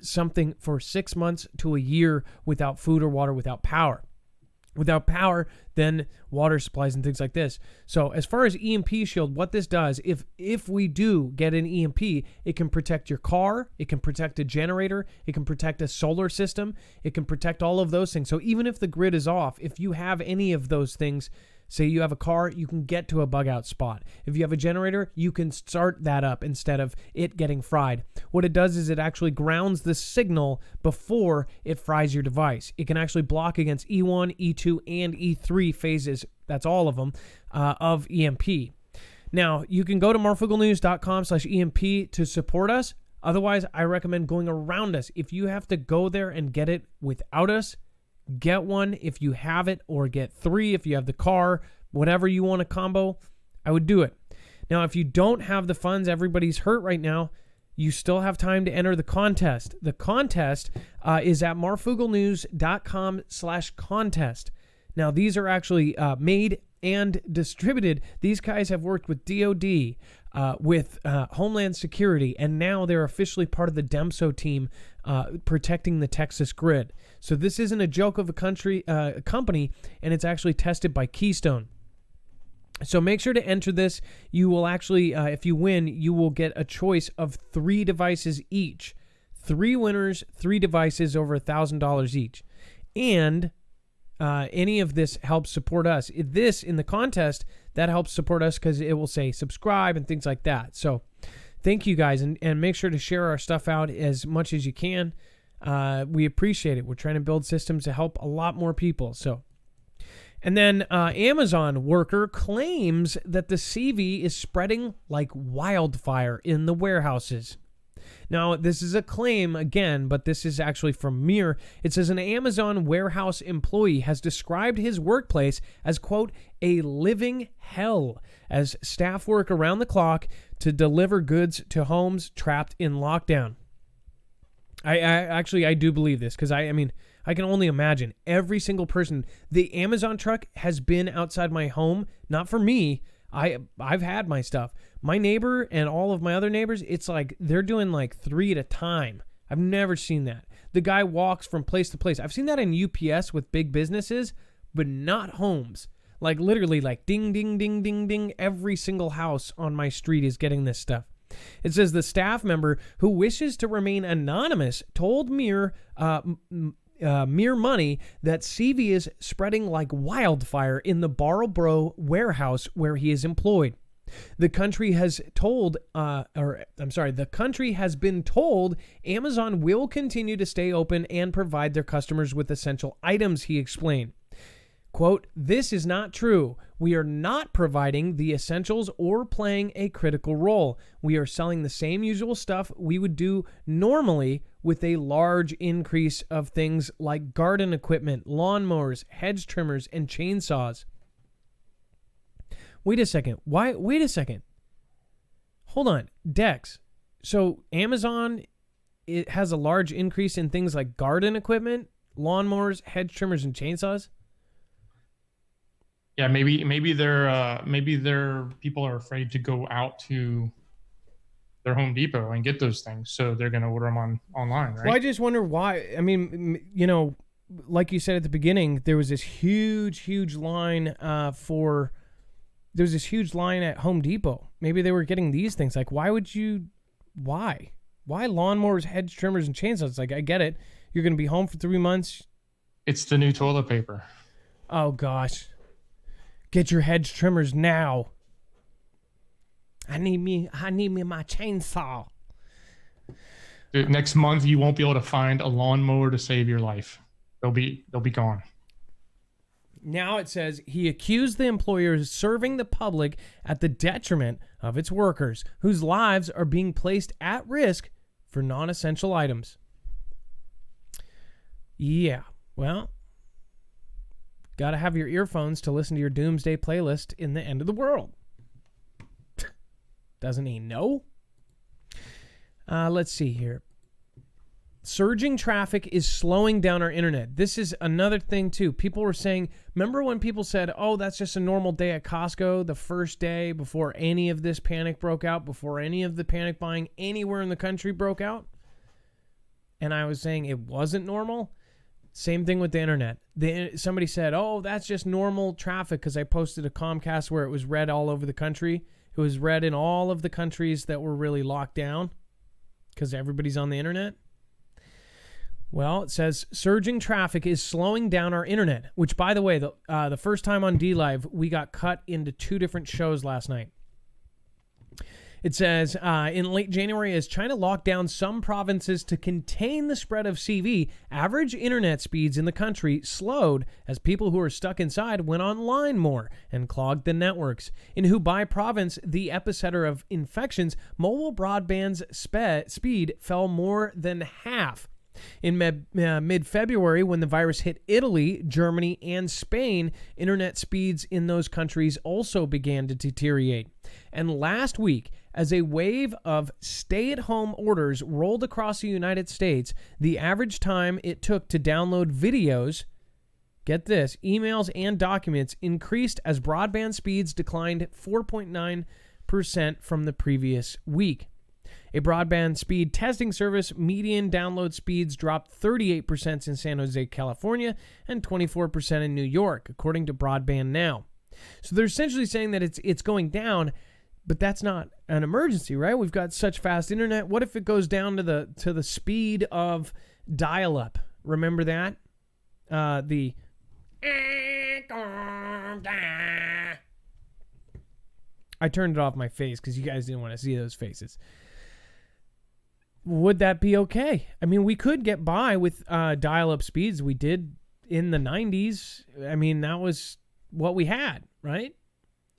something for 6 months to a year without food or water, without power. Without power, then water supplies and things like this. So as far as EMP Shield, what this does, if we do get an EMP, it can protect your car, it can protect a generator, it can protect a solar system, it can protect all of those things. So even if the grid is off, if you have any of those things, say you have a car, you can get to a bug out spot. If you have a generator, you can start that up instead of it getting fried. What it does is it actually grounds the signal before it fries your device. It can actually block against E1, E2, and E3 phases, that's all of them, of EMP. Now, you can go to marfooglenews.com/EMP to support us. Otherwise, I recommend going around us. If you have to go there and get it without us, get one if you have it, or get 3 if you have the car, whatever you want to combo, I would do it. Now, if you don't have the funds, everybody's hurt right now, you still have time to enter the contest. The contest is at marfooglenews.com/contest. Now, these are actually made and distributed. These guys have worked with DOD, with Homeland Security, and now they're officially part of the DEMSO team protecting the Texas grid. So this isn't a joke of a company, and it's actually tested by Keystone. So make sure to enter this. You will actually, if you win, you will get a choice of 3 devices each. 3 winners, 3 devices over $1,000 each. And any of this helps support us. This, in the contest, that helps support us because it will say subscribe and things like that. So thank you guys, and make sure to share our stuff out as much as you can. We appreciate it. We're trying to build systems to help a lot more people. So, and then Amazon worker claims that the CV is spreading like wildfire in the warehouses. Now, this is a claim again, but this is actually from Mir. It says an Amazon warehouse employee has described his workplace as, quote, a living hell, as staff work around the clock to deliver goods to homes trapped in lockdown. I do believe this, because I mean, I can only imagine every single person. The Amazon truck has been outside my home, not for me. I've had my stuff. My neighbor and all of my other neighbors, it's like they're doing like 3 at a time. I've never seen that. The guy walks from place to place. I've seen that in UPS with big businesses, but not homes. Like literally like ding, ding, ding, ding, ding. Every single house on my street is getting this stuff. It says the staff member who wishes to remain anonymous told Mir Money that CV is spreading like wildfire in the Brattleboro warehouse where he is employed. The country has been told Amazon will continue to stay open and provide their customers with essential items, he explained. Quote, this is not true. We are not providing the essentials or playing a critical role. We are selling the same usual stuff we would do normally, with a large increase of things like garden equipment, lawnmowers, hedge trimmers, and chainsaws. Wait a second. Wait a second. Hold on. Dex. So Amazon, it has a large increase in things like garden equipment, lawnmowers, hedge trimmers, and chainsaws? Yeah, maybe their people are afraid to go out to their Home Depot and get those things, so they're going to order them online, right? Well, I just wonder why. I mean, you know, like you said at the beginning, there was this huge line at Home Depot. Maybe they were getting these things. Like, why lawnmowers, hedge trimmers, and chainsaws? Like, I get it. You're going to be home for 3 months. It's the new toilet paper. Oh gosh. Get your hedge trimmers now. I need me my chainsaw. Dude, next month you won't be able to find a lawnmower to save your life. They'll be gone. Now it says he accused the employer of serving the public at the detriment of its workers, whose lives are being placed at risk for non-essential items. Yeah, well, got to have your earphones to listen to your doomsday playlist in the end of the world. Doesn't he know? Let's see here. Surging traffic is slowing down our internet. This is another thing, too. People were saying, remember when people said, oh, that's just a normal day at Costco, the first day before any of this panic broke out, before any of the panic buying anywhere in the country broke out? And I was saying it wasn't normal. Same thing with the internet. Somebody said, oh, that's just normal traffic because I posted a Comcast where it was red all over the country. It was red in all of the countries that were really locked down because everybody's on the internet. Well, it says surging traffic is slowing down our internet, which, by the way, the first time on DLive, we got cut into 2 different shows last night. It says, in late January, as China locked down some provinces to contain the spread of CV, average internet speeds in the country slowed as people who were stuck inside went online more and clogged the networks. In Hubei province, the epicenter of infections, mobile broadband's speed fell more than half. In mid-February, when the virus hit Italy, Germany, and Spain, internet speeds in those countries also began to deteriorate. And last week, as a wave of stay-at-home orders rolled across the United States, the average time it took to download videos, get this, emails and documents increased as broadband speeds declined 4.9% from the previous week. A broadband speed testing service, median download speeds dropped 38% in San Jose, California, and 24% in New York, according to Broadband Now. So they're essentially saying that it's going down, but that's not an emergency, right? We've got such fast internet. What if it goes down to the speed of dial-up? Remember that? I turned it off my face because you guys didn't want to see those faces. Would that be okay? I mean, we could get by with dial-up speeds. We did in the 90s. I mean, that was what we had, right?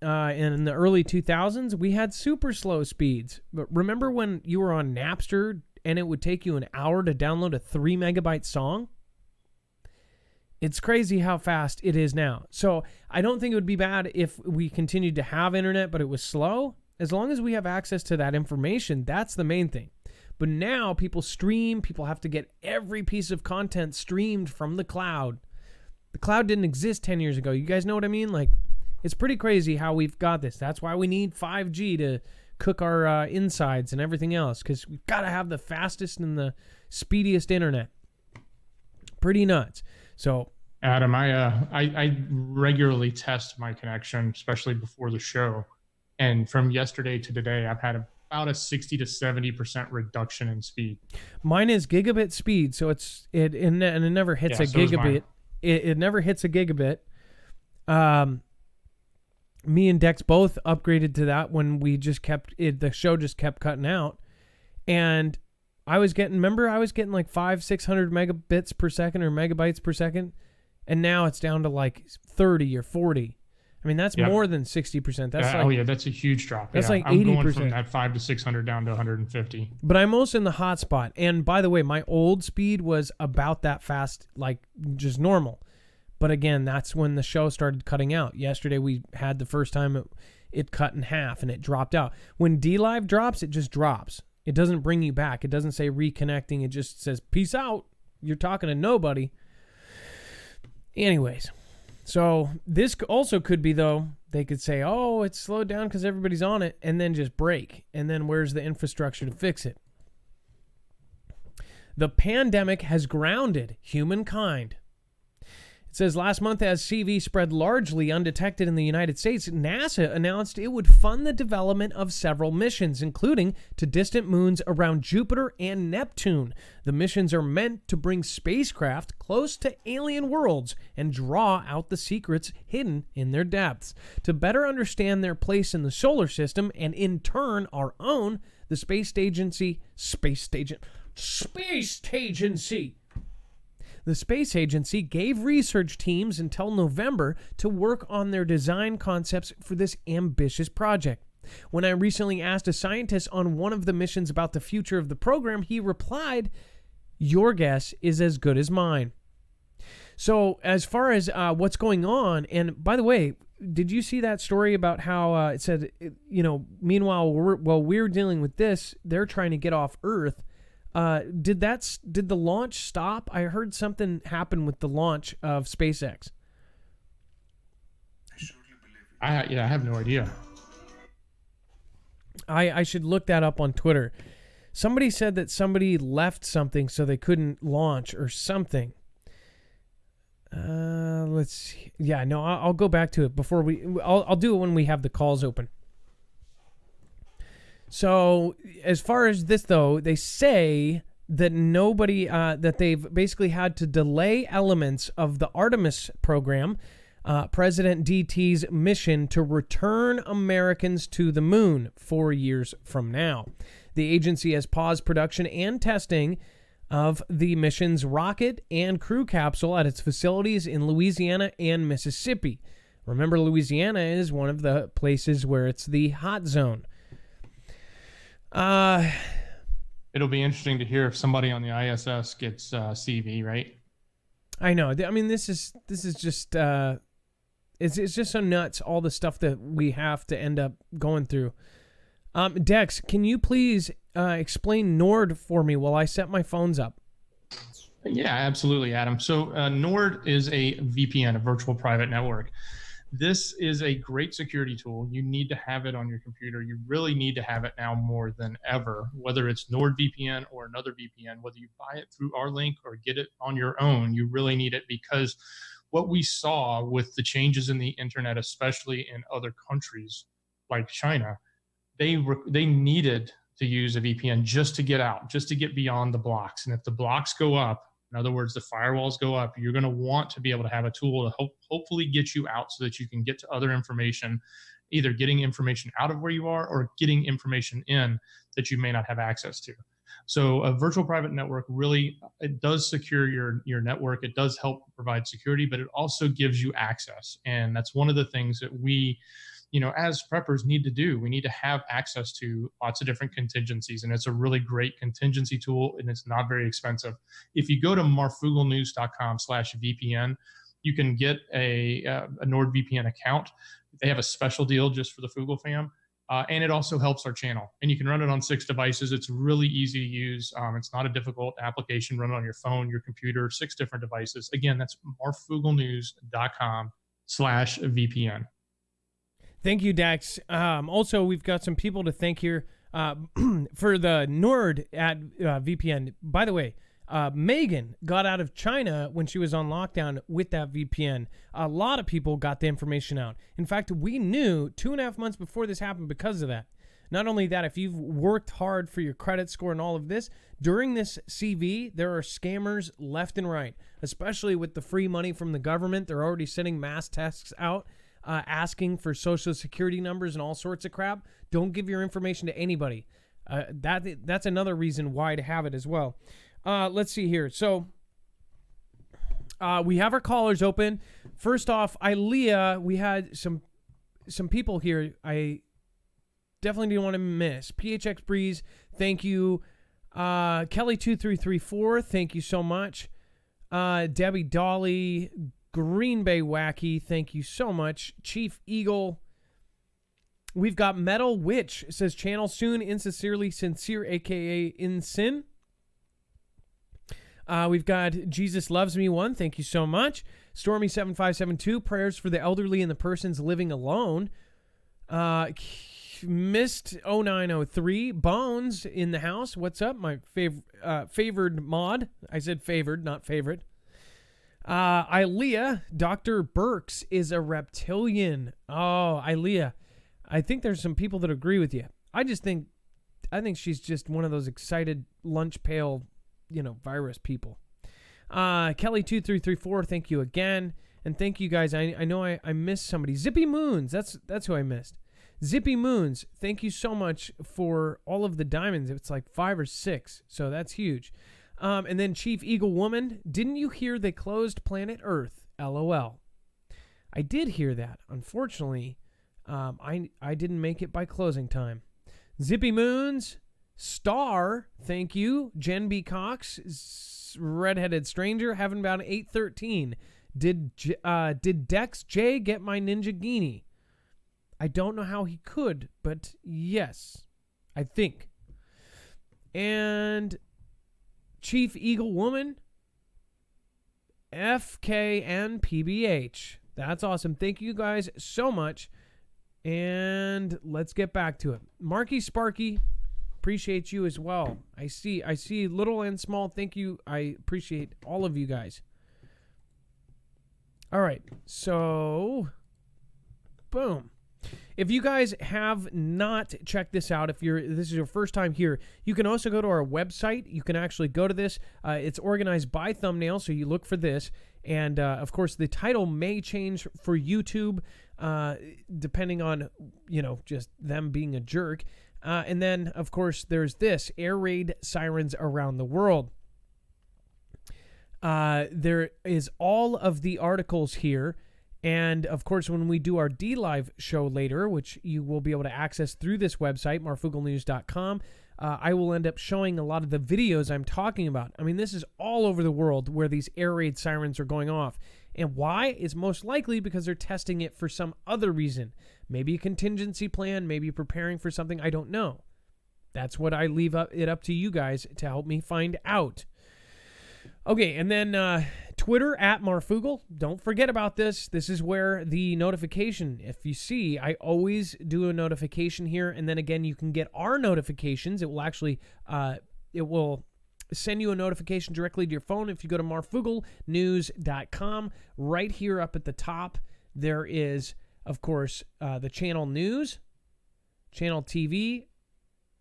And in the early 2000s, we had super slow speeds. But remember when you were on Napster and it would take you an hour to download a 3 megabyte song? It's crazy how fast it is now. So I don't think it would be bad if we continued to have internet, but it was slow. As long as we have access to that information, that's the main thing. But now people stream. People have to get every piece of content streamed from the cloud. The cloud didn't exist 10 years ago. You guys know what I mean? Like, it's pretty crazy how we've got this. That's why we need 5G to cook our insides and everything else, because we've got to have the fastest and the speediest internet. Pretty nuts. So, Adam, I regularly test my connection, especially before the show. And from yesterday to today, I've had about a 60 to 70% reduction in speed. Mine is gigabit speed, so it never hits a gigabit. It never hits a gigabit. Me and Dex both upgraded to that when we just kept it. The show just kept cutting out, and I was getting like 500-600 megabits per second or megabytes per second, and now it's down to like 30 or 40. I mean, that's more than 60%. That's that's a huge drop. That's like 80%. I'm going from that 500 to 600 down to 150. But I'm also in the hotspot. And by the way, my old speed was about that fast, like just normal. But again, that's when the show started cutting out. Yesterday, we had the first time it cut in half and it dropped out. When DLive drops, it just drops. It doesn't bring you back. It doesn't say reconnecting. It just says, peace out. You're talking to nobody. Anyways. So this also could be, though, they could say, oh, it's slowed down because everybody's on it, and then just break. And then where's the infrastructure to fix it? The pandemic has grounded humankind. It says last month, as CV spread largely undetected in the United States, NASA announced it would fund the development of several missions, including to distant moons around Jupiter and Neptune. The missions are meant to bring spacecraft close to alien worlds and draw out the secrets hidden in their depths. To better understand their place in the solar system and in turn our own, the Space Agency. The Space Agency gave research teams until November to work on their design concepts for this ambitious project. When I recently asked a scientist on one of the missions about the future of the program, he replied, "Your guess is as good as mine." So as far as what's going on, and by the way, did you see that story about how it said, meanwhile, while we're dealing with this, they're trying to get off Earth. Did the launch stop? I heard something happen with the launch of SpaceX. I have no idea. I should look that up on Twitter. Somebody said that somebody left something so they couldn't launch or something. Let's see. Yeah, no, I'll go back to it before I'll do it when we have the calls open. So as far as this, though, they say that that they've basically had to delay elements of the Artemis program, President DT's mission to return Americans to the moon 4 years from now. The agency has paused production and testing of the mission's rocket and crew capsule at its facilities in Louisiana and Mississippi. Remember, Louisiana is one of the places where it's the hot zone. It'll be interesting to hear if somebody on the ISS gets CV, right? I know. I mean, this is just it's just so nuts, all the stuff that we have to end up going through. Dex, can you please explain Nord for me while I set my phones up? Yeah, absolutely, Adam. So Nord is a VPN, a virtual private network. This is a great security tool. You need to have it on your computer. You really need to have it now more than ever, whether it's NordVPN or another VPN, whether you buy it through our link or get it on your own, you really need it, because what we saw with the changes in the internet, especially in other countries like China, they needed to use a VPN just to get out, just to get beyond the blocks. And if the blocks go up, in other words, the firewalls go up, you're going to want to be able to have a tool to hopefully get you out so that you can get to other information, either getting information out of where you are or getting information in that you may not have access to. So a virtual private network really, it does secure your network. It does help provide security, but it also gives you access. And that's one of the things that we, as preppers need to do. We need to have access to lots of different contingencies, and it's a really great contingency tool, and it's not very expensive. If you go to marfooglenews.com/VPN, you can get a NordVPN account. They have a special deal just for the Foogle fam, and it also helps our channel. And you can run it on 6 devices. It's really easy to use. It's not a difficult application. Run it on your phone, your computer, 6 different devices. Again, that's marfooglenews.com/VPN. Thank you, Dex. Also, we've got some people to thank here for the Nord at VPN. By the way, Megan got out of China when she was on lockdown with that VPN. A lot of people got the information out. In fact, we knew 2.5 months before this happened because of that. Not only that, if you've worked hard for your credit score and all of this, during this CV, there are scammers left and right, especially with the free money from the government. They're already sending mass texts out. Asking for social security numbers and all sorts of crap. Don't give your information to anybody. That's another reason why to have it as well. Let's see here. So we have our callers open. First off, Ilea, we had some people here I definitely didn't want to miss. PHX Breeze, thank you. Kelly2334, thank you so much. Debbie Dolly, Green Bay Wacky, thank you so much. Chief Eagle. We've got Metal Witch, says channel soon, insincerely sincere, aka in sin. We've got Jesus Loves Me 1, thank you so much. Stormy7572, prayers for the elderly and the persons living alone. Mist 0903, Bones in the house, what's up? My favored mod. I said favored, not favorite. Ilea, Dr. Burks is a reptilian. Oh, Ilea. I think there's some people that agree with you. I think she's just one of those excited lunch pail, virus people. Kelly2334, thank you again. And thank you guys. I know I missed somebody. Zippy Moons, that's who I missed. Zippy Moons, thank you so much for all of the diamonds. It's like 5 or 6, so that's huge. And then Chief Eagle Woman, didn't you hear they closed Planet Earth? LOL. I did hear that. Unfortunately, I didn't make it by closing time. Zippy Moons, Star, thank you. Jen B. Cox, Redheaded Stranger, having about 813. Did Dex J get my Ninja Guinea? I don't know how he could, but yes, I think. And Chief Eagle Woman, FK and PBH. That's awesome. Thank you guys so much. And let's get back to it. Marky Sparky, appreciate you as well. I see little and small. Thank you. I appreciate all of you guys. All right, so boom. If you guys have not checked this out, if this is your first time here, you can also go to our website. You can actually go to this. It's organized by thumbnail, so you look for this. And, of course, the title may change for YouTube, depending on, just them being a jerk. And then, of course, there's this, Air Raid Sirens Around the World. There is all of the articles here. And, of course, when we do our D-Live show later, which you will be able to access through this website, marfooglenews.com, I will end up showing a lot of the videos I'm talking about. I mean, this is all over the world where these air raid sirens are going off. And why? It's most likely because they're testing it for some other reason. Maybe a contingency plan, maybe preparing for something, I don't know. That's what I leave it up to you guys to help me find out. Okay, and then Twitter at Marfoogle. Don't forget about this. This is where the notification, if you see, I always do a notification here. And then again, you can get our notifications. It will actually, it will send you a notification directly to your phone. If you go to marfooglenews.com, right here up at the top, there is, of course, the channel news, channel TV,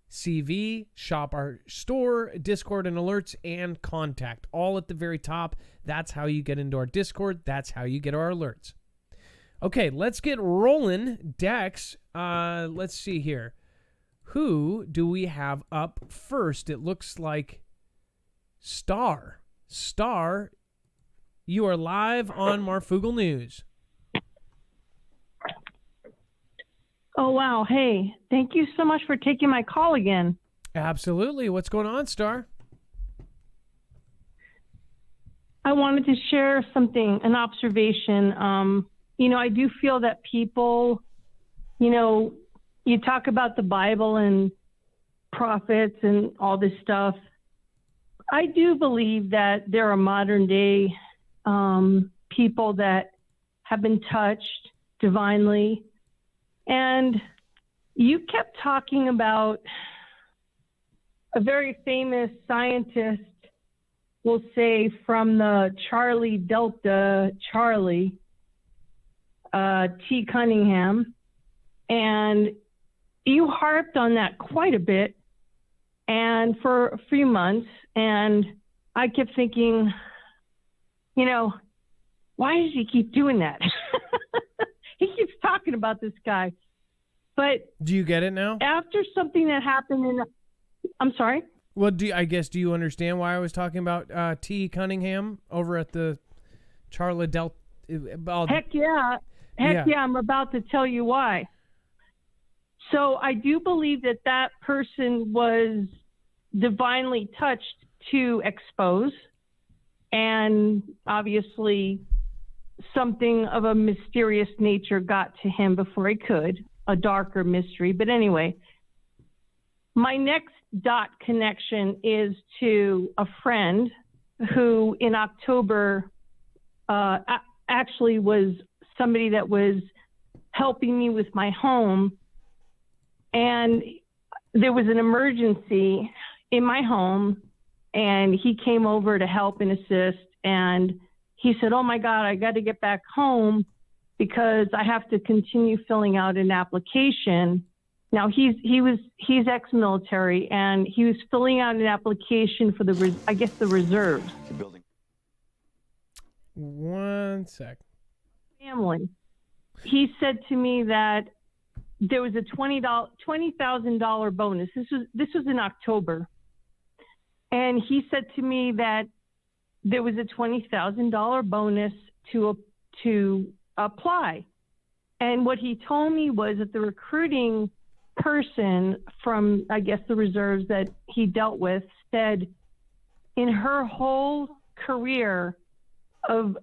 CV, shop our store, Discord and alerts, and contact. All at the very top. That's how you get into our Discord. That's how you get our alerts. Okay, let's get rolling. Dex, let's see here. Who do we have up first? It looks like Star. Star, you are live on Marfoogle News. Oh, wow. Hey, thank you so much for taking my call again. Absolutely. What's going on, Star? I wanted to share something, an observation. I do feel that people, you talk about the Bible and prophets and all this stuff. I do believe that there are modern day people that have been touched divinely. And you kept talking about a very famous scientist, we'll say from the Charlie Delta Charlie, T. Cunningham, and you harped on that quite a bit and for a few months. And I kept thinking, why does he keep doing that? He keeps talking about this guy. But do you get it now? After something that happened I'm sorry? Well, do you understand why I was talking about T. Cunningham over at the Charlie Delta? Heck yeah, I'm about to tell you why. So I do believe that person was divinely touched to expose, and obviously something of a mysterious nature got to him before he could, a darker mystery. But anyway, my next dot connection is to a friend who in October actually was somebody that was helping me with my home. And there was an emergency in my home, and he came over to help and assist. And he said, "Oh my God, I got to get back home because I have to continue filling out an application." Now he's ex-military, and he was filling out an application for the reserves. One sec. Family. He said to me that there was a $20,000 bonus. This was in October, and he said to me that there was a $20,000 bonus to apply. And what he told me was that the recruiting person from, I guess, the reserves that he dealt with said in her whole career of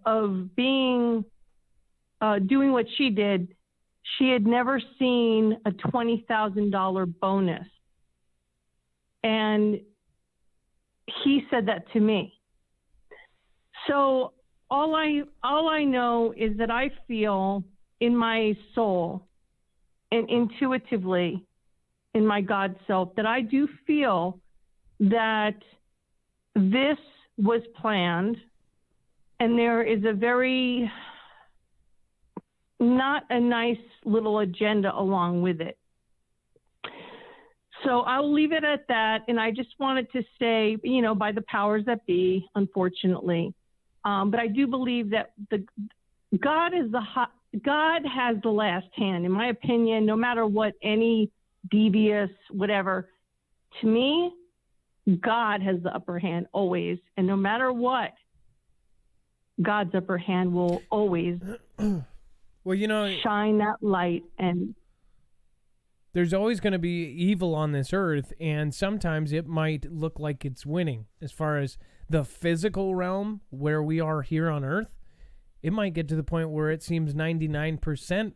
being doing what she did, she had never seen a $20,000 bonus. And he said that to me. So all I know is that I feel in my soul and intuitively in my God self that I do feel that this was planned, and there is a very not a nice little agenda along with it. So I'll leave it at that. And I just wanted to say, by the powers that be, unfortunately. But I do believe that God has the last hand, in my opinion, no matter what, any devious, whatever. To me, God has the upper hand always. And no matter what, God's upper hand will always shine that light. And there's always going to be evil on this earth, and sometimes it might look like it's winning. As far as the physical realm where we are here on earth, it might get to the point where it seems 99%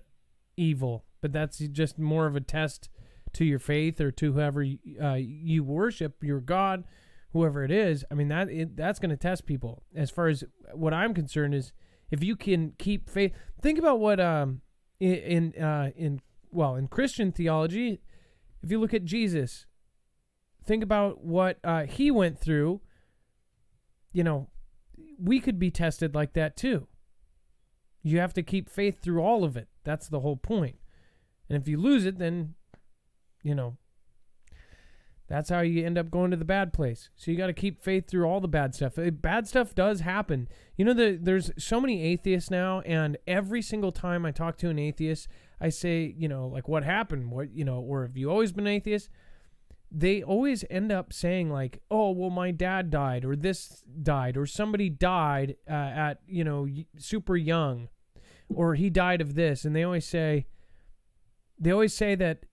evil, but that's just more of a test to your faith or to whoever you worship, your God, whoever it is. I mean, that's going to test people. As far as what I'm concerned is, if you can keep faith, think about what in Christian theology, if you look at Jesus, think about what he went through. We could be tested like that too. You have to keep faith through all of it. That's the whole point. And if you lose it, then, that's how you end up going to the bad place. So you got to keep faith through all the bad stuff. Bad stuff does happen. There's so many atheists now, and every single time I talk to an atheist, I say, like, what happened? What, or have you always been atheist? They always end up saying, like, oh, well, my dad died, or this died, or somebody died at, super young, or he died of this. And they always say that,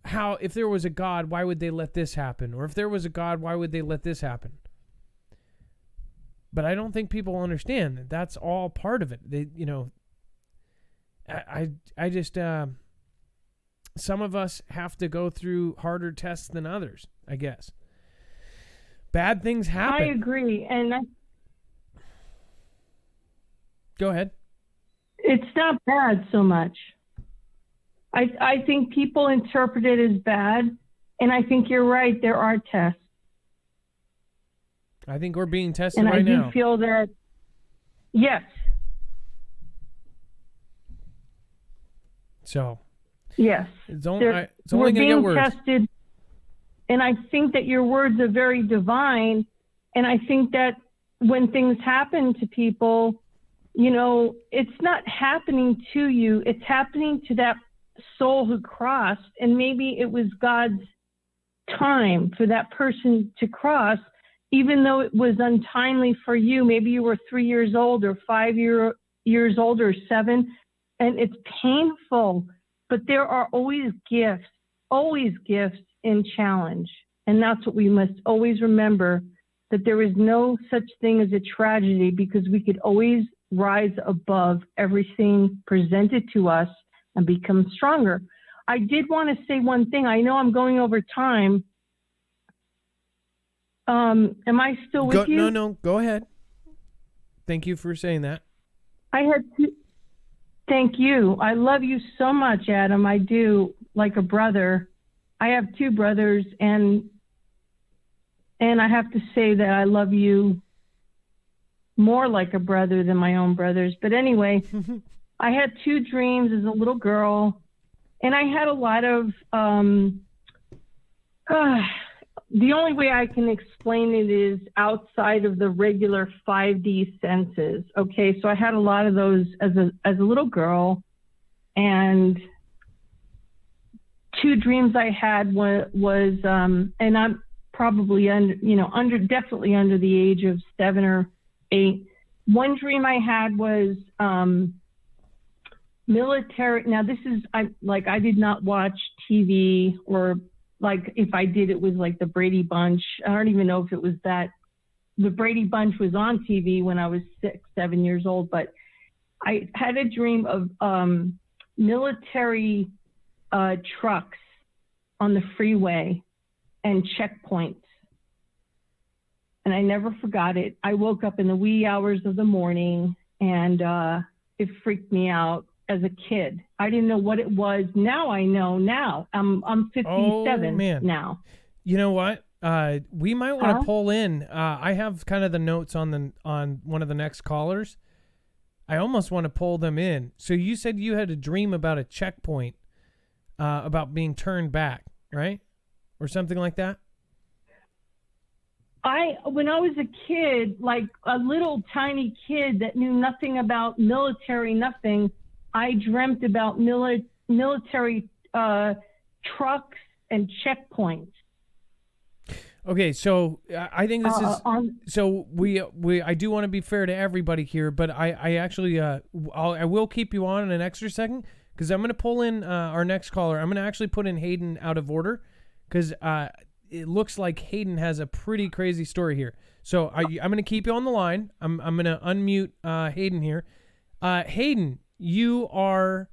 how, if there was a God, why would they let this happen? Or if there was a God, why would they let this happen? But I don't think people understand that that's all part of it. They, I just, some of us have to go through harder tests than others, I guess. Bad things happen. I agree. And go ahead. It's not bad so much. I think people interpret it as bad, and I think you're right. There are tests. I think we're being tested right now. And I do feel that, yes. So, yes. It's only going to get worse. Tested, and I think that your words are very divine, and I think that when things happen to people, it's not happening to you. It's happening to that soul who crossed, and maybe it was God's time for that person to cross, even though it was untimely for you. Maybe you were 3 years old or 5 years old or 7, and it's painful, but there are always gifts in challenge. And that's what we must always remember, that there is no such thing as a tragedy, because we could always rise above everything presented to us and become stronger. I did want to say one thing. I know I'm going over time. Am I still with you? No, go ahead. Thank you for saying that. Thank you. I love you so much, Adam. I do, like a brother. I have 2 brothers, and I have to say that I love you more like a brother than my own brothers. But anyway, I had 2 dreams as a little girl, and I had a lot of, the only way I can explain it is outside of the regular 5D senses. Okay, so I had a lot of those as a little girl, and 2 dreams I had was and I'm probably definitely under the age of 7 or 8. One dream I had was military. Now this is, I did not watch TV, or like if I did, it was like the Brady Bunch. I don't even know if it was that. The Brady Bunch was on TV when I was 6, 7 years old, but I had a dream of military trucks on the freeway and checkpoints. And I never forgot it. I woke up in the wee hours of the morning, and it freaked me out as a kid. I didn't know what it was. Now I know. Now I'm 57 now. You know what? We might want to pull in. I have kind of the notes on one of the next callers. I almost want to pull them in. So you said you had a dream about a checkpoint, about being turned back, right? Or something like that? When I was a kid, like a little tiny kid that knew nothing about military, nothing, I dreamt about military trucks and checkpoints. Okay, so I think this is so I do want to be fair to everybody here, but I actually I will keep you on in an extra second because I'm going to pull in our next caller. I'm going to actually put in Hayden out of order because it looks like Hayden has a pretty crazy story here. So I'm going to keep you on the line. I'm going to unmute Hayden here. Hayden, you are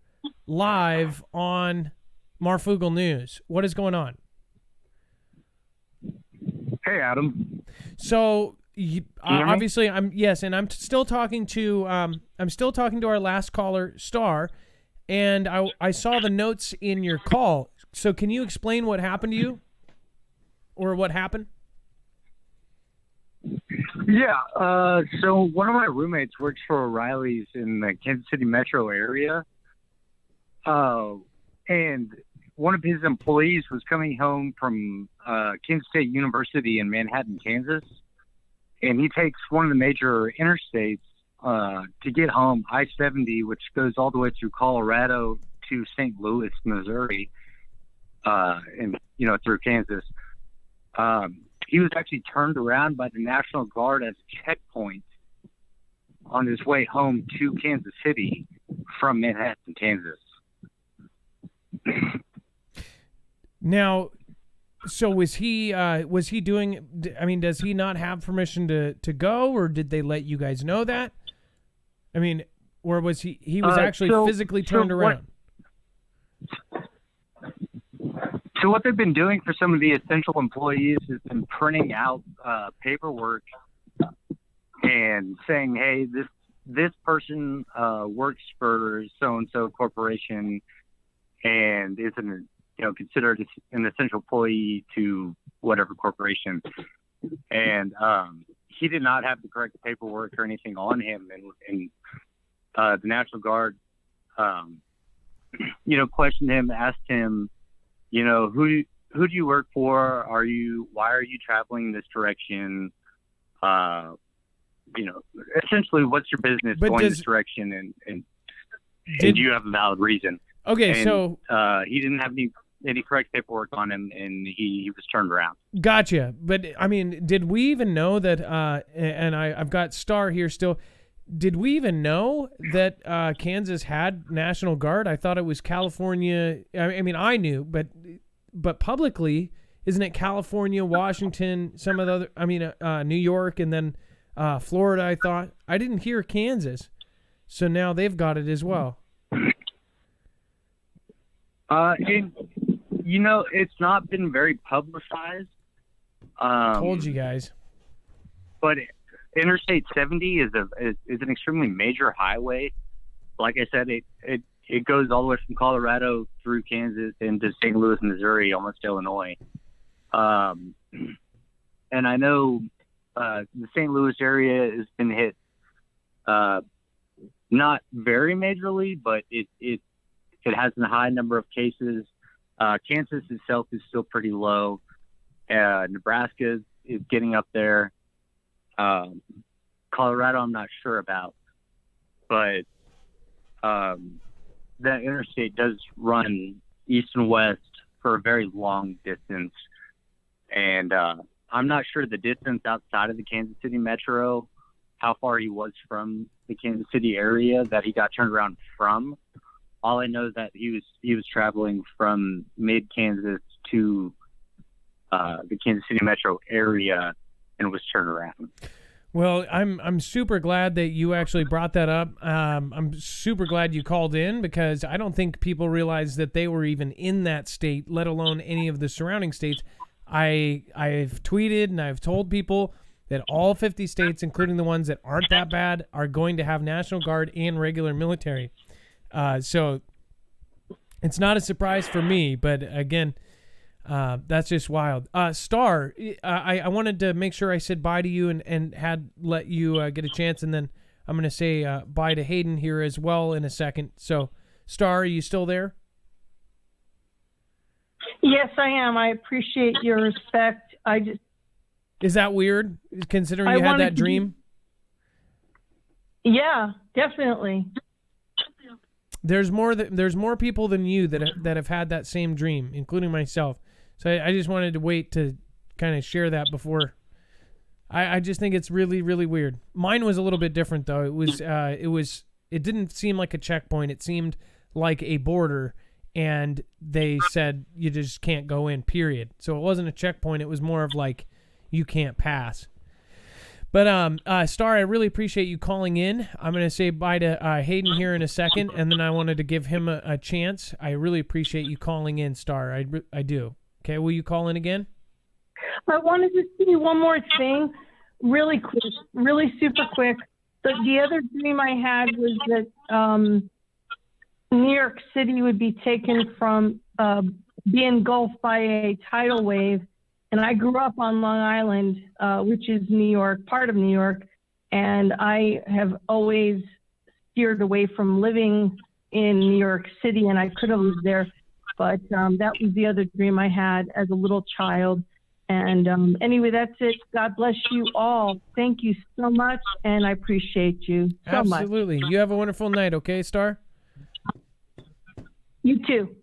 live on Marfoogle News. What is going on? Hey, Adam. So obviously, I'm still talking to our last caller, Star, and I saw the notes in your call. So can you explain what happened to you, or what happened? Yeah. So one of my roommates works for O'Reilly's in the Kansas City metro area, and one of his employees was coming home from Kansas State University in Manhattan, Kansas, and he takes one of the major interstates to get home, I-70, which goes all the way through Colorado to St. Louis, Missouri, and through Kansas. He was actually turned around by the National Guard as a checkpoint on his way home to Kansas City from Manhattan, Kansas. Now, so was he doing, I mean, does he not have permission to go, or did they let you guys know that? I mean, or was he was actually physically turned around? So what they've been doing for some of the essential employees has been printing out paperwork and saying, hey, this person works for so-and-so corporation and isn't considered an essential employee to whatever corporation. And he did not have the correct paperwork or anything on him. And the National Guard, questioned him, asked him, who do you work for? Why are you traveling this direction? Essentially, what's your business going this direction? And do you have a valid reason? Okay, and, so he didn't have any correct paperwork on him, and he was turned around. Gotcha. But I mean, did we even know that? And I've got Star here still. Did we even know that Kansas had National Guard? I thought it was California. I mean, I knew, but publicly, isn't it California, Washington, some of the other? I mean, New York, and then Florida. I thought I didn't hear Kansas, so now they've got it as well. It's not been very publicized. Told you guys. But Interstate 70 is an extremely major highway. Like I said, it goes all the way from Colorado through Kansas into St. Louis, Missouri, almost Illinois. And I know the St. Louis area has been hit, not very majorly, but it has a high number of cases. Kansas itself is still pretty low. Nebraska is getting up there. Colorado, I'm not sure about, but that interstate does run east and west for a very long distance. And I'm not sure the distance outside of the Kansas City metro, how far he was from the Kansas City area that he got turned around from. All I know is that he was traveling from mid-Kansas to the Kansas City metro area and was turned around. Well, I'm super glad that you actually brought that up. I'm super glad you called in because I don't think people realize that they were even in that state, let alone any of the surrounding states. I've tweeted and I've told people that all 50 states, including the ones that aren't that bad, are going to have National Guard and regular military. So it's not a surprise for me, but again, that's just wild. Star, I wanted to make sure I said bye to you and had let you get a chance, and then I'm going to say bye to Hayden here as well in a second. So, Star, are you still there? Yes, I am. I appreciate your respect. Is that weird, considering you had that dream? Yeah, definitely. There's more people than you that have had that same dream, including myself. So I just wanted to wait to kind of share that before. I just think it's really, really weird. Mine was a little bit different though. It didn't seem like a checkpoint. It seemed like a border, and they said you just can't go in, period. So it wasn't a checkpoint. It was more of like you can't pass. But Star, I really appreciate you calling in. I'm going to say bye to Hayden here in a second, and then I wanted to give him a chance. I really appreciate you calling in, Star. I do. Okay, will you call in again? I wanted to see one more thing, really quick, really super quick. The other dream I had was that New York City would be taken from be engulfed by a tidal wave. And I grew up on Long Island, which is New York, part of New York, and I have always steered away from living in New York City, and I could have lived there, but that was the other dream I had as a little child. And anyway, that's it. God bless you all. Thank you so much, and I appreciate you so much. Absolutely. You have a wonderful night, okay, Star? You too.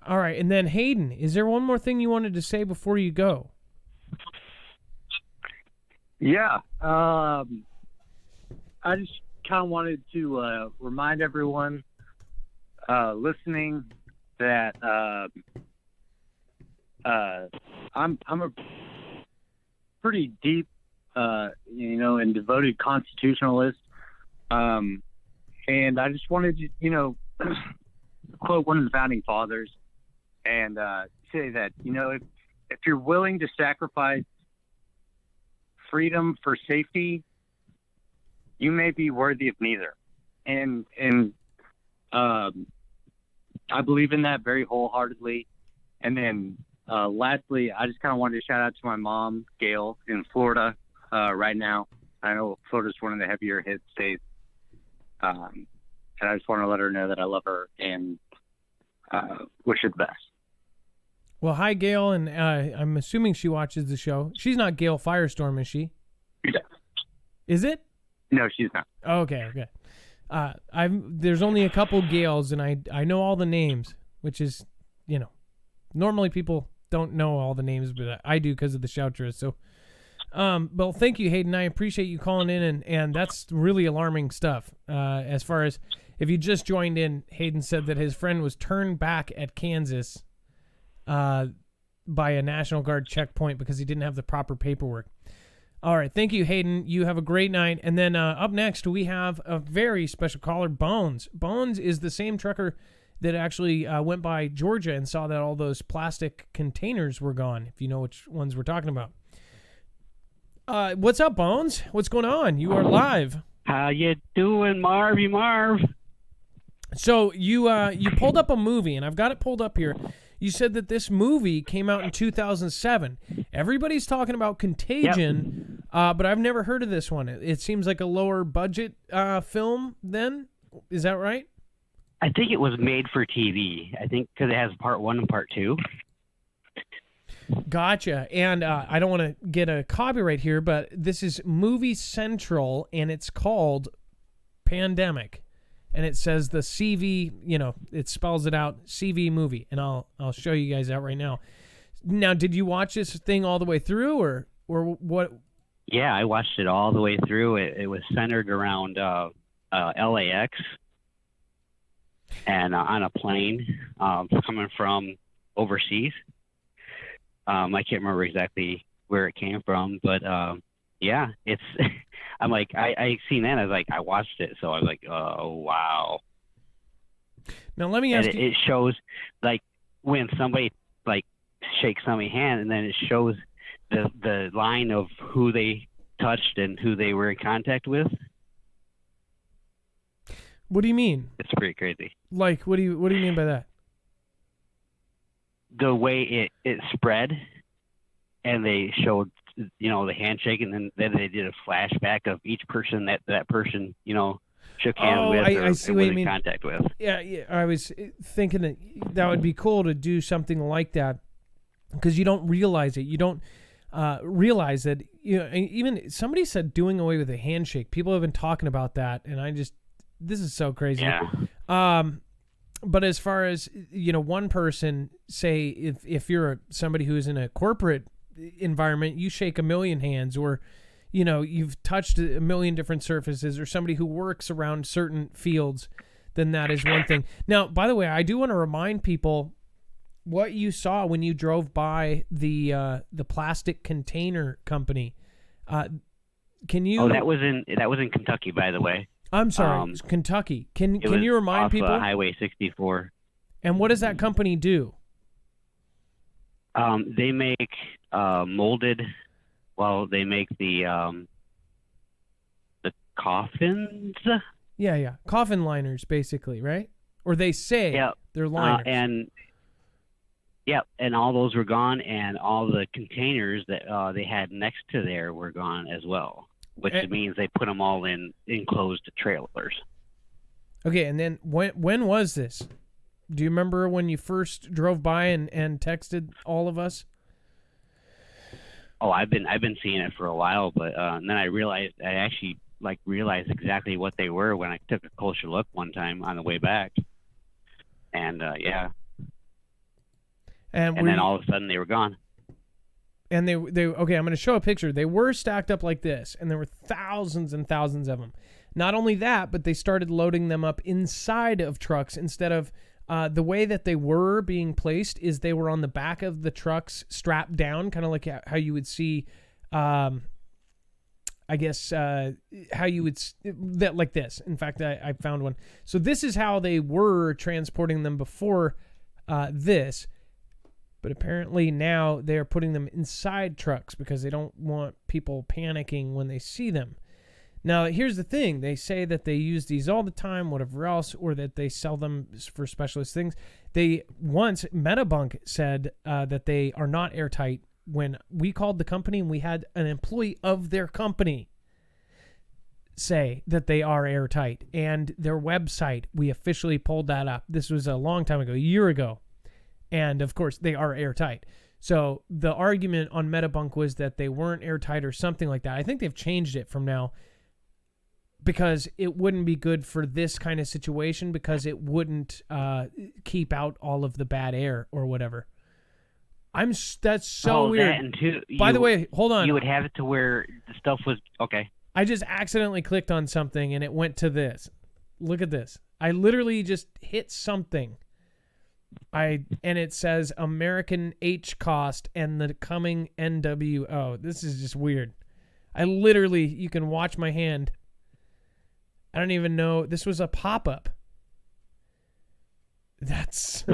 All right, and then Hayden, is there one more thing you wanted to say before you go? Yeah, I just kind of wanted to remind everyone listening that I'm a pretty deep, and devoted constitutionalist, and I just wanted to, quote one of the founding fathers and say that, if you're willing to sacrifice freedom for safety, you may be worthy of neither. And I believe in that very wholeheartedly. And then lastly, I just kind of wanted to shout out to my mom, Gail, in Florida right now. I know Florida's one of the heavier hit states. And I just want to let her know that I love her and wish her the best. Well, hi, Gail, and I'm assuming she watches the show. She's not Gail Firestorm, is she? Yeah. Is it? No, she's not. Okay. There's only a couple Gails, and I know all the names, which is, normally people don't know all the names, but I do because of the Shoutras. So, well, thank you, Hayden. I appreciate you calling in, and that's really alarming stuff. As far as if you just joined in, Hayden said that his friend was turned back at Kansas by a National Guard checkpoint because he didn't have the proper paperwork. All right, thank you, Hayden. You have a great night. And then up next, we have a very special caller, Bones. Bones is the same trucker that actually went by Georgia and saw that all those plastic containers were gone, if you know which ones we're talking about. What's up, Bones? What's going on? You are live. How you doing, Marv? So you pulled up a movie, and I've got it pulled up here. You said that this movie came out in 2007. Everybody's talking about Contagion, but I've never heard of this one. It seems like a lower budget film then. Is that right? I think it was made for TV. I think because it has part 1 and part 2. Gotcha. And I don't want to get a copyright here, but this is Movie Central, and it's called Pandemic. And it says the CV, it spells it out, CV movie. And I'll show you guys that right now. Now, did you watch this thing all the way through, or what? Yeah, I watched it all the way through. It was centered around LAX and on a plane coming from overseas. I can't remember exactly where it came from, but yeah, it's. I'm like, I seen that. I was like, I watched it, so I was like, oh wow. Now let me ask you. It shows like when somebody like shakes somebody's hand, and then it shows the line of who they touched and who they were in contact with. What do you mean? It's pretty crazy. Like, what do you mean by that? The way it spread, and they showed the handshake, and then they did a flashback of each person that person, shook hands with I or see was what you in mean. contact with. Yeah, I was thinking that would be cool to do something like that, because you don't realize it. You don't realize that, even somebody said doing away with a handshake. People have been talking about that, and this is so crazy. Yeah. But as far as, one person, say if you're somebody who's in a corporate environment, you shake a million hands, or you've touched a million different surfaces, or somebody who works around certain fields, then that is one thing. Now, by the way, I do want to remind people what you saw when you drove by the plastic container company. Can you? Oh, that was in Kentucky, by the way. I'm sorry, Kentucky. Can you remind off, people? Highway 64. And what does that company do? They make molded. Well, they make the coffins. Yeah, coffin liners, basically, right? Or they say they're liners. And all those were gone, and all the containers that they had next to there were gone as well, which means they put them all in enclosed trailers. Okay, and then when was this? Do you remember when you first drove by and texted all of us? Oh, I've been seeing it for a while, but then I actually realized exactly what they were when I took a closer look one time on the way back, and yeah. And then all of a sudden they were gone. And they okay, I'm going to show a picture. They were stacked up like this, and there were thousands and thousands of them. Not only that, but they started loading them up inside of trucks instead of the way that they were being placed is they were on the back of the trucks strapped down, kind of like how you would see, I guess, how you would, that like this. In fact, I found one. So this is how they were transporting them before this. But apparently now they're putting them inside trucks because they don't want people panicking when they see them. Now, here's the thing. They say that they use these all the time, whatever else, or that they sell them for specialist things. Metabunk said that they are not airtight. When we called the company and we had an employee of their company say that they are airtight. And their website, we officially pulled that up. This was a long time ago, a year ago. And, of course, they are airtight. So the argument on Metabunk was that they weren't airtight or something like that. I think they've changed it from now because it wouldn't be good for this kind of situation because it wouldn't keep out all of the bad air or whatever. That's so weird. By the way, hold on. You would have it to where the stuff was... Okay. I just accidentally clicked on something and it went to this. Look at this. I literally just hit something. And it says American H cost and the coming NWO. This is just weird. You can watch my hand. I don't even know. This was a pop-up. That's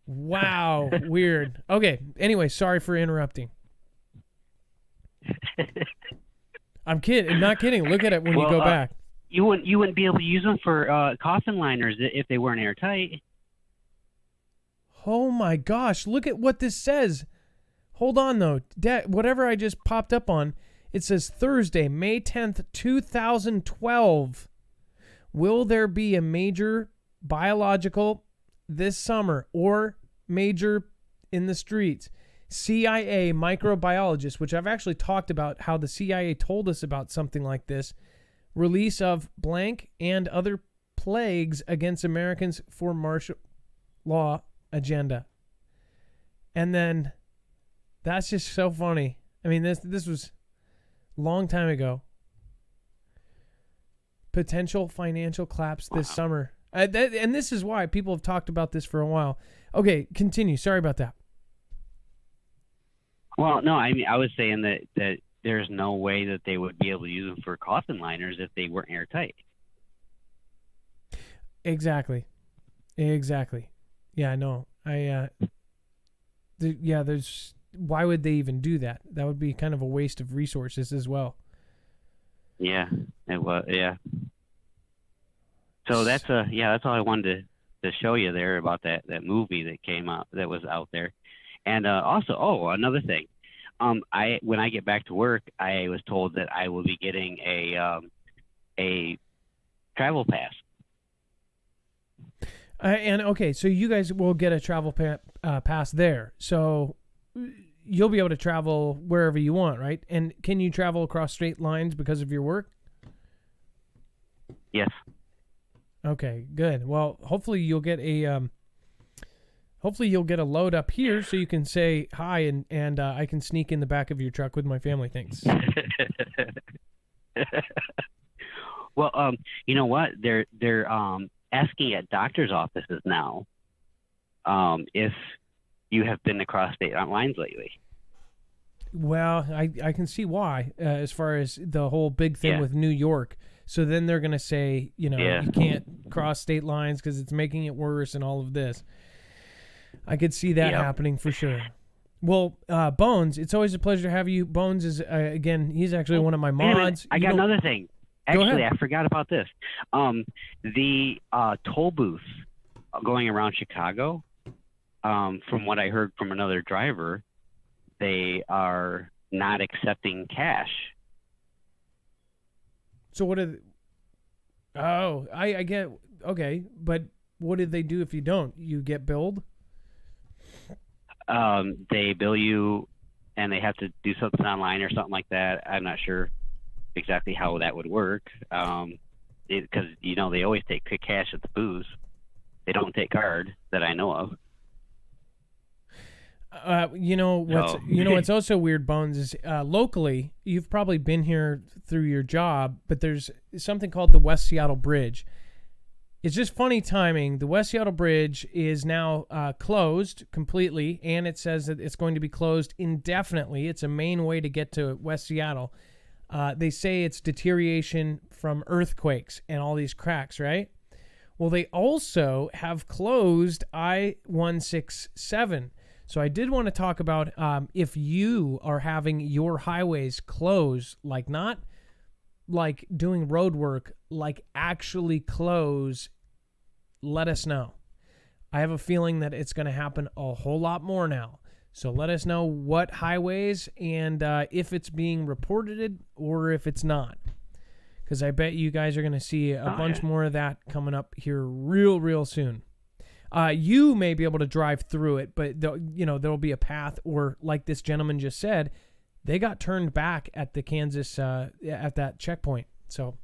wow, weird. Okay. Anyway, sorry for interrupting. I'm not kidding. Look at it when you go back. You wouldn't be able to use them for coffin liners if they weren't airtight. Oh my gosh, look at what this says. Hold on though. Whatever I just popped up on, it says Thursday, May 10th, 2012. Will there be a major biological this summer or major in the streets? CIA microbiologist, which I've actually talked about how the CIA told us about something like this. Release of blank and other plagues against Americans for martial law agenda. And then that's just so funny. I mean, this was a long time ago. Potential financial collapse this summer. And this is why people have talked about this for a while. Okay, continue. Sorry about that. Well, no, I mean, I was saying that there's no way that they would be able to use them for coffin liners if they weren't airtight. Exactly. Yeah, I know. There's why would they even do that? That would be kind of a waste of resources as well. Yeah, it was. Yeah. So that's all I wanted to show you there about that movie that came out that was out there, and also another thing, When I get back to work, I was told that I will be getting a travel pass. And okay, so you guys will get a travel pass there. So you'll be able to travel wherever you want, right? And can you travel across state lines because of your work? Yes. Okay, good. Well, hopefully you'll get a load up here so you can say hi and I can sneak in the back of your truck with my family. Thanks. Well, you know what? They're asking at doctors' offices now if you have been across state lines lately. Well, I can see why, as far as the whole big thing with New York. So then they're going to say, you can't cross state lines because it's making it worse and all of this. I could see that happening for sure. Well, Bones, it's always a pleasure to have you. Bones is, again, he's actually one of my mods. I got another thing. Actually, I forgot about this. The toll booths going around Chicago, from what I heard from another driver, they are not accepting cash. So what are I get, okay, but what did they do if you don't? You get billed? They bill you and they have to do something online or something like that. I'm not sure exactly how that would work. Because, they always take cash at the booths. They don't take card that I know of. What's also weird, Bones, is locally, you've probably been here through your job, but there's something called the West Seattle Bridge. It's just funny timing. The West Seattle Bridge is now closed completely, and it says that it's going to be closed indefinitely. It's a main way to get to West Seattle. They say it's deterioration from earthquakes and all these cracks, right? Well, they also have closed I-167. So I did want to talk about if you are having your highways closed, like not like doing road work, like actually close, let us know. I have a feeling that it's going to happen a whole lot more now. So let us know what highways and if it's being reported or if it's not. Because I bet you guys are going to see a bunch more of that coming up here real soon. You may be able to drive through it, but there'll be a path, or like this gentleman just said, they got turned back at the Kansas at that checkpoint. So,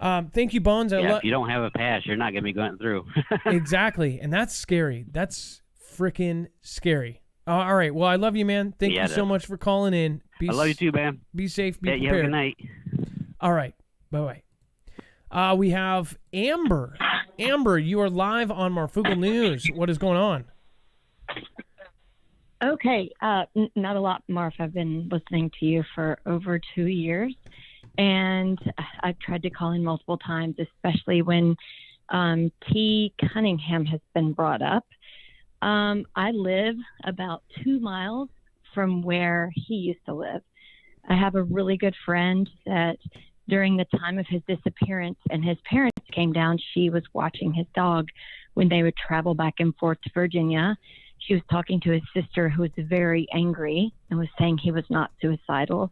thank you, Bones. If you don't have a pass, you're not going to be going through. Exactly, and that's scary. That's freaking scary. All right. Well, I love you, man. Thank you so much for calling in. I love you too, man. Be safe. Be prepared. You have a good night. All right. Bye-bye. We have Amber. Amber, you are live on Marfoogle News. What is going on? Okay. Not a lot, Marf. I've been listening to you for over 2 years, and I've tried to call in multiple times, especially when T. Cunningham has been brought up. I live about 2 miles from where he used to live. I have a really good friend that during the time of his disappearance and his parents came down, she was watching his dog when they would travel back and forth to Virginia. She was talking to his sister, who was very angry and was saying he was not suicidal.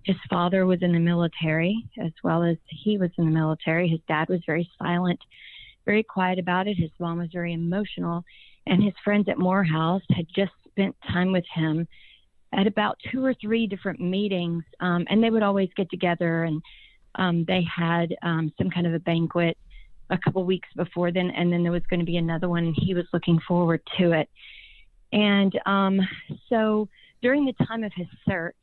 His father was in the military, as well as he was in the military. His dad was very silent, very quiet about it. His mom was very emotional. And his friends at Morehouse had just spent time with him at about 2 or 3 different meetings. And they would always get together, and they had some kind of a banquet a couple weeks before then, and then there was going to be another one, and he was looking forward to it. And so during the time of his search,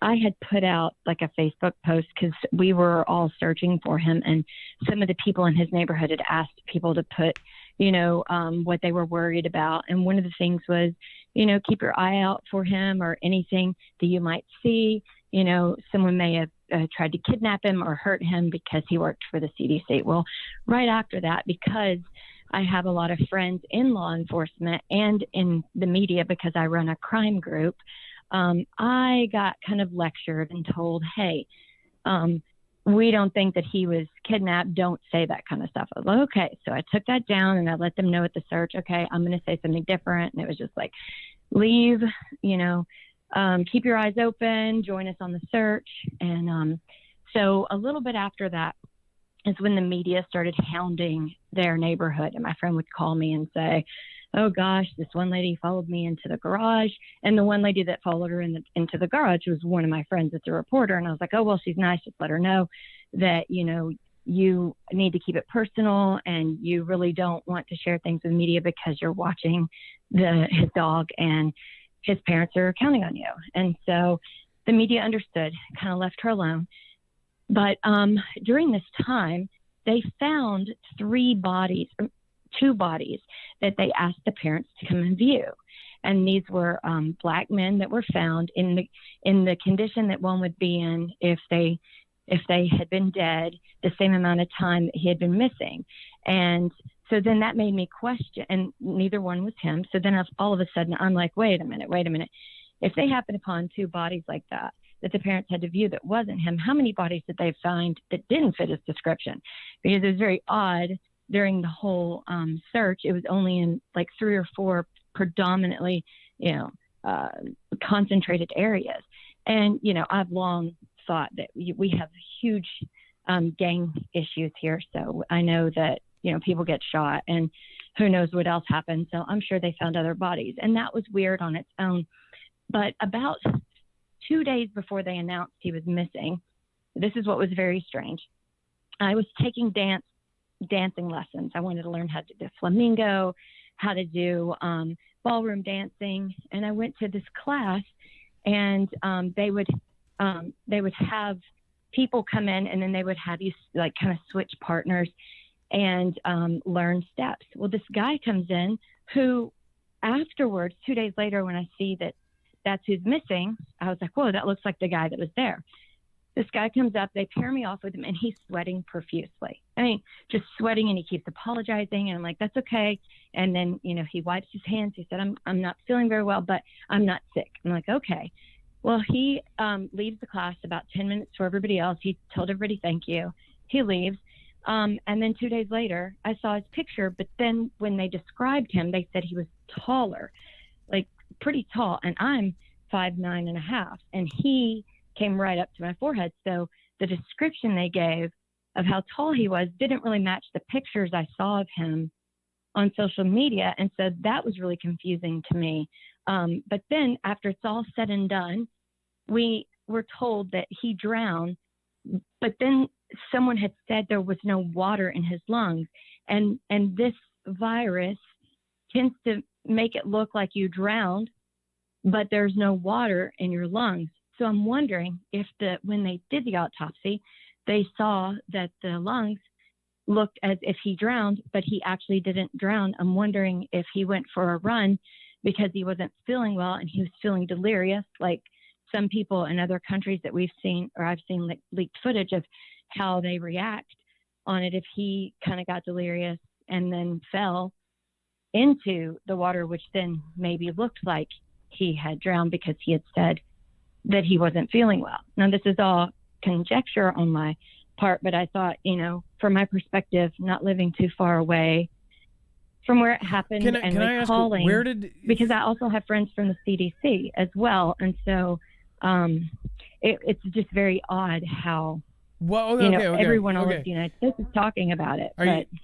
I had put out like a Facebook post because we were all searching for him, and some of the people in his neighborhood had asked people to put, what they were worried about. And one of the things was, keep your eye out for him, or anything that you might see. Someone may have tried to kidnap him or hurt him because he worked for the CDC. Well, right after that, because I have a lot of friends in law enforcement and in the media because I run a crime group, I got kind of lectured and told, hey, we don't think that he was kidnapped. Don't say that kind of stuff. I was like, okay. So I took that down and I let them know at the search, okay, I'm going to say something different. And it was just like, leave, keep your eyes open, join us on the search. And so a little bit after that is when the media started hounding their neighborhood. And my friend would call me and say, oh gosh, this one lady followed me into the garage. And the one lady that followed her into the garage was one of my friends that's a reporter. And I was like, oh, well, she's nice. Just let her know that, you need to keep it personal and you really don't want to share things with media because you're watching his dog and his parents are counting on you. And so the media understood, kind of left her alone. But during this time, they found 2 bodies that they asked the parents to come and view. And these were black men that were found in the condition that one would be in if they had been dead the same amount of time that he had been missing. And so then that made me question, and neither one was him. So then all of a sudden I'm like, wait a minute. If they happened upon 2 bodies like that the parents had to view that wasn't him, how many bodies did they find that didn't fit his description? Because it was very odd during the whole search. It was only in like 3 or 4 predominantly, concentrated areas. And, I've long thought that we have huge gang issues here. So I know that, people get shot and who knows what else happened. So I'm sure they found other bodies, and that was weird on its own. But about 2 days before they announced he was missing, this is what was very strange. I was taking dancing lessons. I wanted to learn how to do flamingo, how to do ballroom dancing. And I went to this class, and they would have people come in, and then they would have you like kind of switch partners and learn steps. Well, this guy comes in who afterwards, 2 days later, when I see that that's who's missing, I was like, whoa, that looks like the guy that was there. This guy comes up, they pair me off with him, and he's sweating profusely. I mean, just sweating, and he keeps apologizing, and I'm like, that's okay. And then, he wipes his hands. He said, I'm not feeling very well, but I'm not sick. I'm like, okay. Well, he leaves the class about 10 minutes for everybody else. He told everybody thank you. He leaves. And then 2 days later, I saw his picture, but then when they described him, they said he was taller, like pretty tall, and I'm 5'9.5", and he came right up to my forehead. So the description they gave of how tall he was didn't really match the pictures I saw of him on social media, and so that was really confusing to me. But then after it's all said and done, we were told that he drowned, but then someone had said there was no water in his lungs, and this virus tends to make it look like you drowned, but there's no water in your lungs. So I'm wondering if when they did the autopsy, they saw that the lungs looked as if he drowned, but he actually didn't drown. I'm wondering if he went for a run because he wasn't feeling well and he was feeling delirious, like some people in other countries that we've seen, or I've seen like leaked footage of how they react on it if he kind of got delirious and then fell into the water, which then maybe looked like he had drowned because he had said that he wasn't feeling well. Now, this is all conjecture on my part, but I thought, from my perspective, not living too far away from where it happened, can I ask, where did... because I also have friends from the CDC as well, and so it's just very odd how everyone all over the United States is talking about it.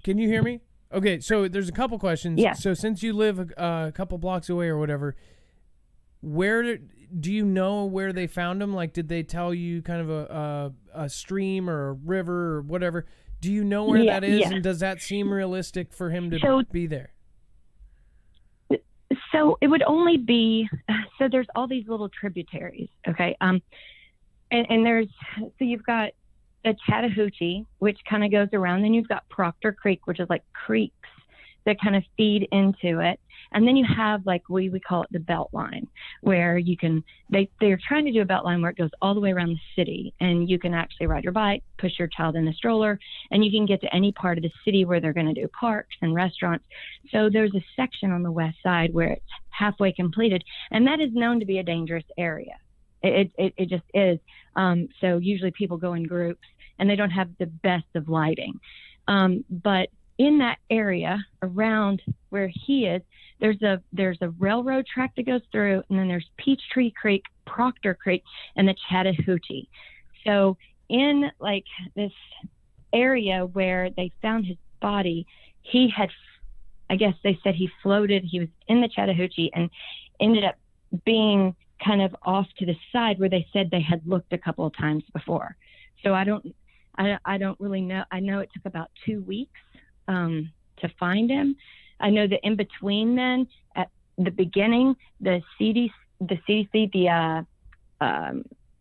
Can you hear me? Okay, so there's a couple questions. Yeah. So since you live a couple blocks away or whatever, do you know where they found him? Like, did they tell you kind of a stream or a river or whatever? Do you know where that is? Yeah. And does that seem realistic for him to be there? So it would only be, so there's all these little tributaries, okay? And there's, so you've got the Chattahoochee, which kind of goes around. Then you've got Proctor Creek, which is like creeks that kind of feed into it. And then you have like, we call it the belt line, where you can, they're trying to do a belt line where it goes all the way around the city, and you can actually ride your bike, push your child in a stroller, and you can get to any part of the city where they're going to do parks and restaurants. So there's a section on the west side where it's halfway completed, and that is known to be a dangerous area. It just is. So usually people go in groups, and they don't have the best of lighting. But in that area around where he is, there's a railroad track that goes through, and then there's Peachtree Creek, Proctor Creek, and the Chattahoochee. So in like this area where they found his body, he had, I guess they said he floated. He was in the Chattahoochee and ended up being kind of off to the side where they said they had looked a couple of times before. So I don't really know. I know it took about 2 weeks to find him. I know that in between then, at the beginning, the CDC,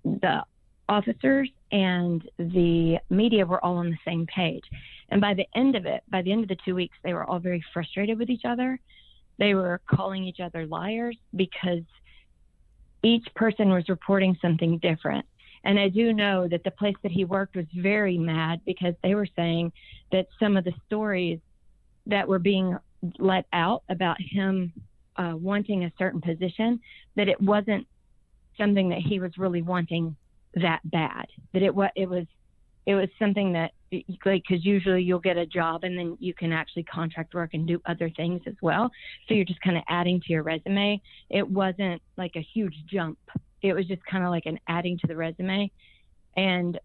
the officers and the media were all on the same page. And by the end of the 2 weeks, they were all very frustrated with each other. They were calling each other liars because each person was reporting something different. And I do know that the place that he worked was very mad because they were saying that some of the stories that were being let out about him wanting a certain position, that it wasn't something that he was really wanting that bad. That it was something that, like, because usually you'll get a job and then you can actually contract work and do other things as well. So you're just kind of adding to your resume. It wasn't like a huge jump. It was just kind of like an adding to the resume. And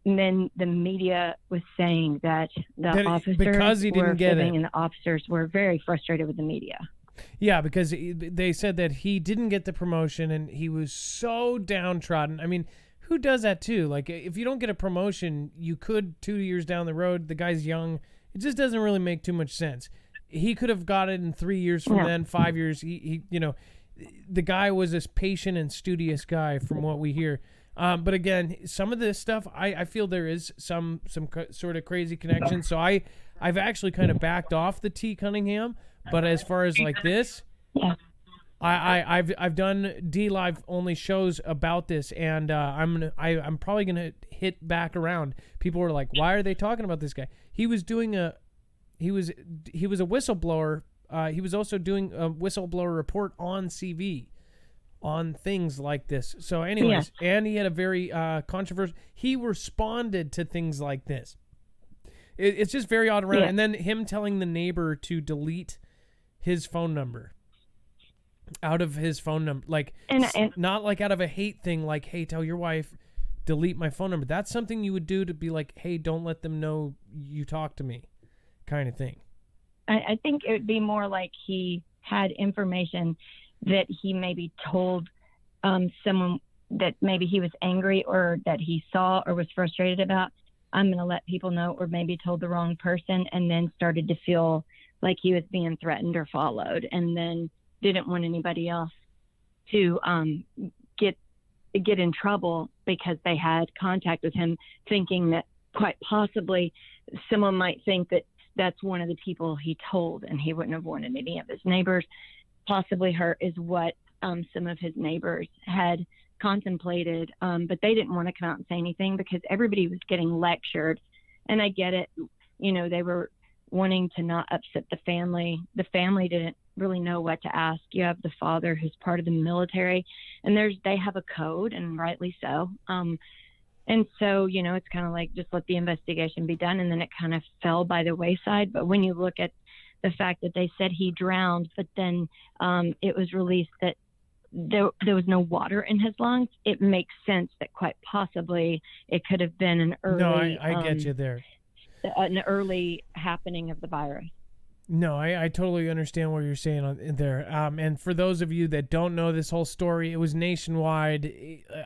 then the media was saying that the officers because he didn't get it, and the officers were very frustrated with the media. Yeah, because they said that he didn't get the promotion and he was so downtrodden. I mean, who does that too? Like, if you don't get a promotion, you could 2 years down the road. The guy's young. It just doesn't really make too much sense. He could have got it in 3 years from then, 5 years. He the guy was this patient and studious guy from what we hear. But again, some of this stuff, I feel there is some sort of crazy connection. So I've actually kind of backed off the T Cunningham. But as far as like this, I've done D-Live only shows about this, and I'm probably gonna hit back around. People were like, "Why are they talking about this guy?" He was a whistleblower. He was also doing a whistleblower report on CV on things like this. So anyways, and he had a very controversial. He responded to things like this. It's just very odd around. And then him telling the neighbor to delete his phone number out of his phone number, like, and not like out of a hate thing, like, hey, tell your wife delete my phone number. That's something you would do to be like, hey, don't let them know you talk to me, kind of thing. I think it would be more like he had information that he maybe told someone that maybe he was angry or that he saw or was frustrated about. I'm going to let people know, or maybe told the wrong person, and then started to feel like he was being threatened or followed, and then didn't want anybody else to get in trouble because they had contact with him, thinking that quite possibly someone might think that that's one of the people he told, and he wouldn't have wanted any of his neighbors possibly hurt, is what some of his neighbors had contemplated, but they didn't want to come out and say anything because everybody was getting lectured. And I get it, they were wanting to not upset the family. The family didn't really know what to ask. You have the father who's part of the military, and they have a code, and rightly so. And so, it's kind of like, just let the investigation be done. And then it kind of fell by the wayside. But when you look at the fact that they said he drowned, but then it was released that there was no water in his lungs, it makes sense that quite possibly it could have been an early... No, I get you there. An early happening of the virus. No, I totally understand what you're saying there. And for those of you that don't know this whole story, it was nationwide.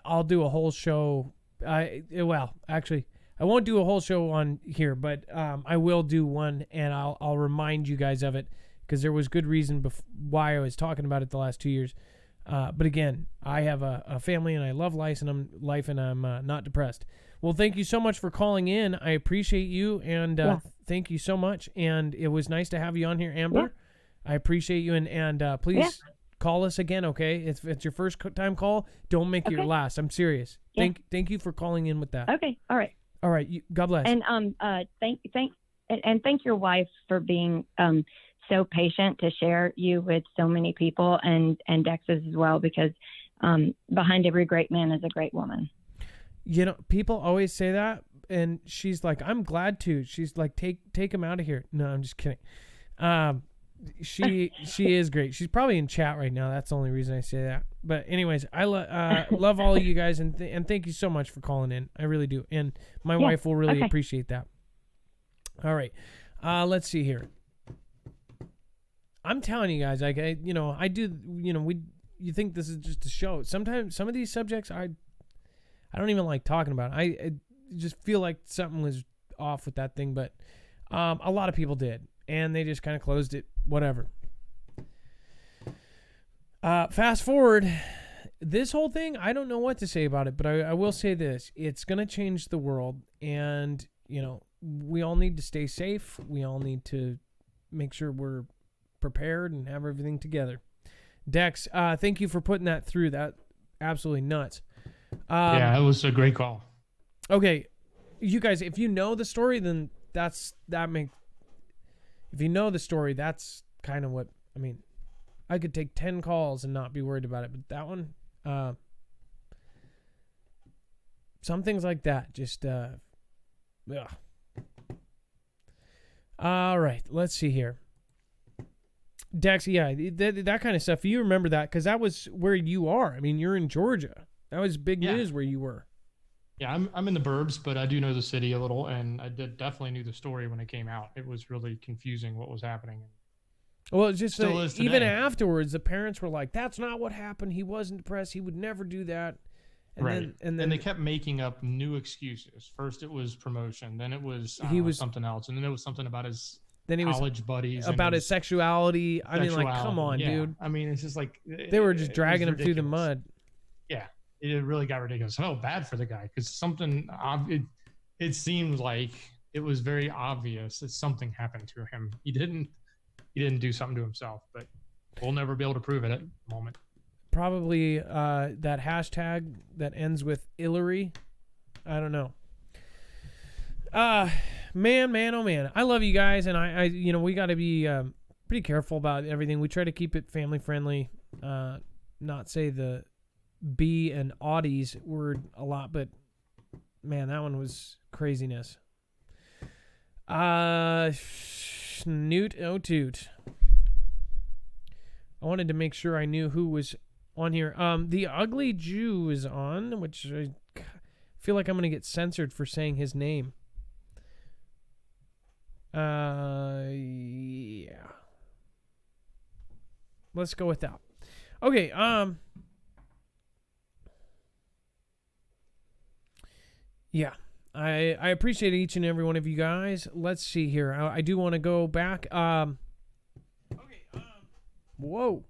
I'll do a whole show. Well, actually, I won't do a whole show on here, but I will do one, and I'll remind you guys of it because there was good reason why I was talking about it the last 2 years. But again, I have a family, and I love life, and I'm not depressed. Well, thank you so much for calling in. I appreciate you, and thank you so much. And it was nice to have you on here, Amber. Yeah. I appreciate you, and please call us again, okay? If it's your first time call, don't make it your last. I'm serious. Yeah. Thank you for calling in with that. Okay, all right. All right, God bless. And thank your wife for being so patient to share you with so many people, and Dex's as well, because behind every great man is a great woman. People always say that, and she's like, I'm glad to. She's like, take him out of here. No, I'm just kidding. She is great. She's probably in chat right now. That's the only reason I say that. But anyways, I love all of you guys, and thank you so much for calling in. I really do, and my wife will really appreciate that. All right, let's see here. I'm telling you guys, like I do. You think this is just a show? Sometimes some of these subjects I don't even like talking about. I just feel like something was off with that thing, but a lot of people did, and they just kind of closed it. Whatever. Fast forward, this whole thing, I don't know what to say about it, but I will say this. It's going to change the world, and, we all need to stay safe. We all need to make sure we're prepared and have everything together. Dex, thank you for putting that through. That absolutely nuts. Yeah, it was a great call. Okay, you guys, if you know the story, then if you know the story, that's kind of what, I could take 10 calls and not be worried about it. But that one, some things like that, just, ugh. All right, let's see here. Dex, yeah, that kind of stuff. You remember that because that was where you are. You're in Georgia. That was big news where you were. Yeah, I'm in the burbs, but I do know the city a little, and I definitely knew the story when it came out. It was really confusing what was happening. Well, it's just even afterwards, the parents were like, "That's not what happened. He wasn't depressed. He would never do that." And then they kept making up new excuses. First, it was promotion. Then it was something else, and then it was something about his college buddies, about his sexuality. Come on, dude. It's just like they were just dragging him through the mud. Yeah. It really got ridiculous. I felt bad for the guy because it seemed like it was very obvious that something happened to him. He didn't do something to himself, but we'll never be able to prove it at the moment. Probably that hashtag that ends with Hillary. I don't know. Man, oh man. I love you guys, and I we got to be pretty careful about everything. We try to keep it family friendly, not say the B and Audie's word a lot, but man, that one was craziness. Newt O'Toot. I wanted to make sure I knew who was on here. The Ugly Jew is on, which I feel like I'm going to get censored for saying his name. Yeah. Let's go with that. Okay, yeah, I appreciate each and every one of you guys. Let's see here. I do want to go back. Whoa.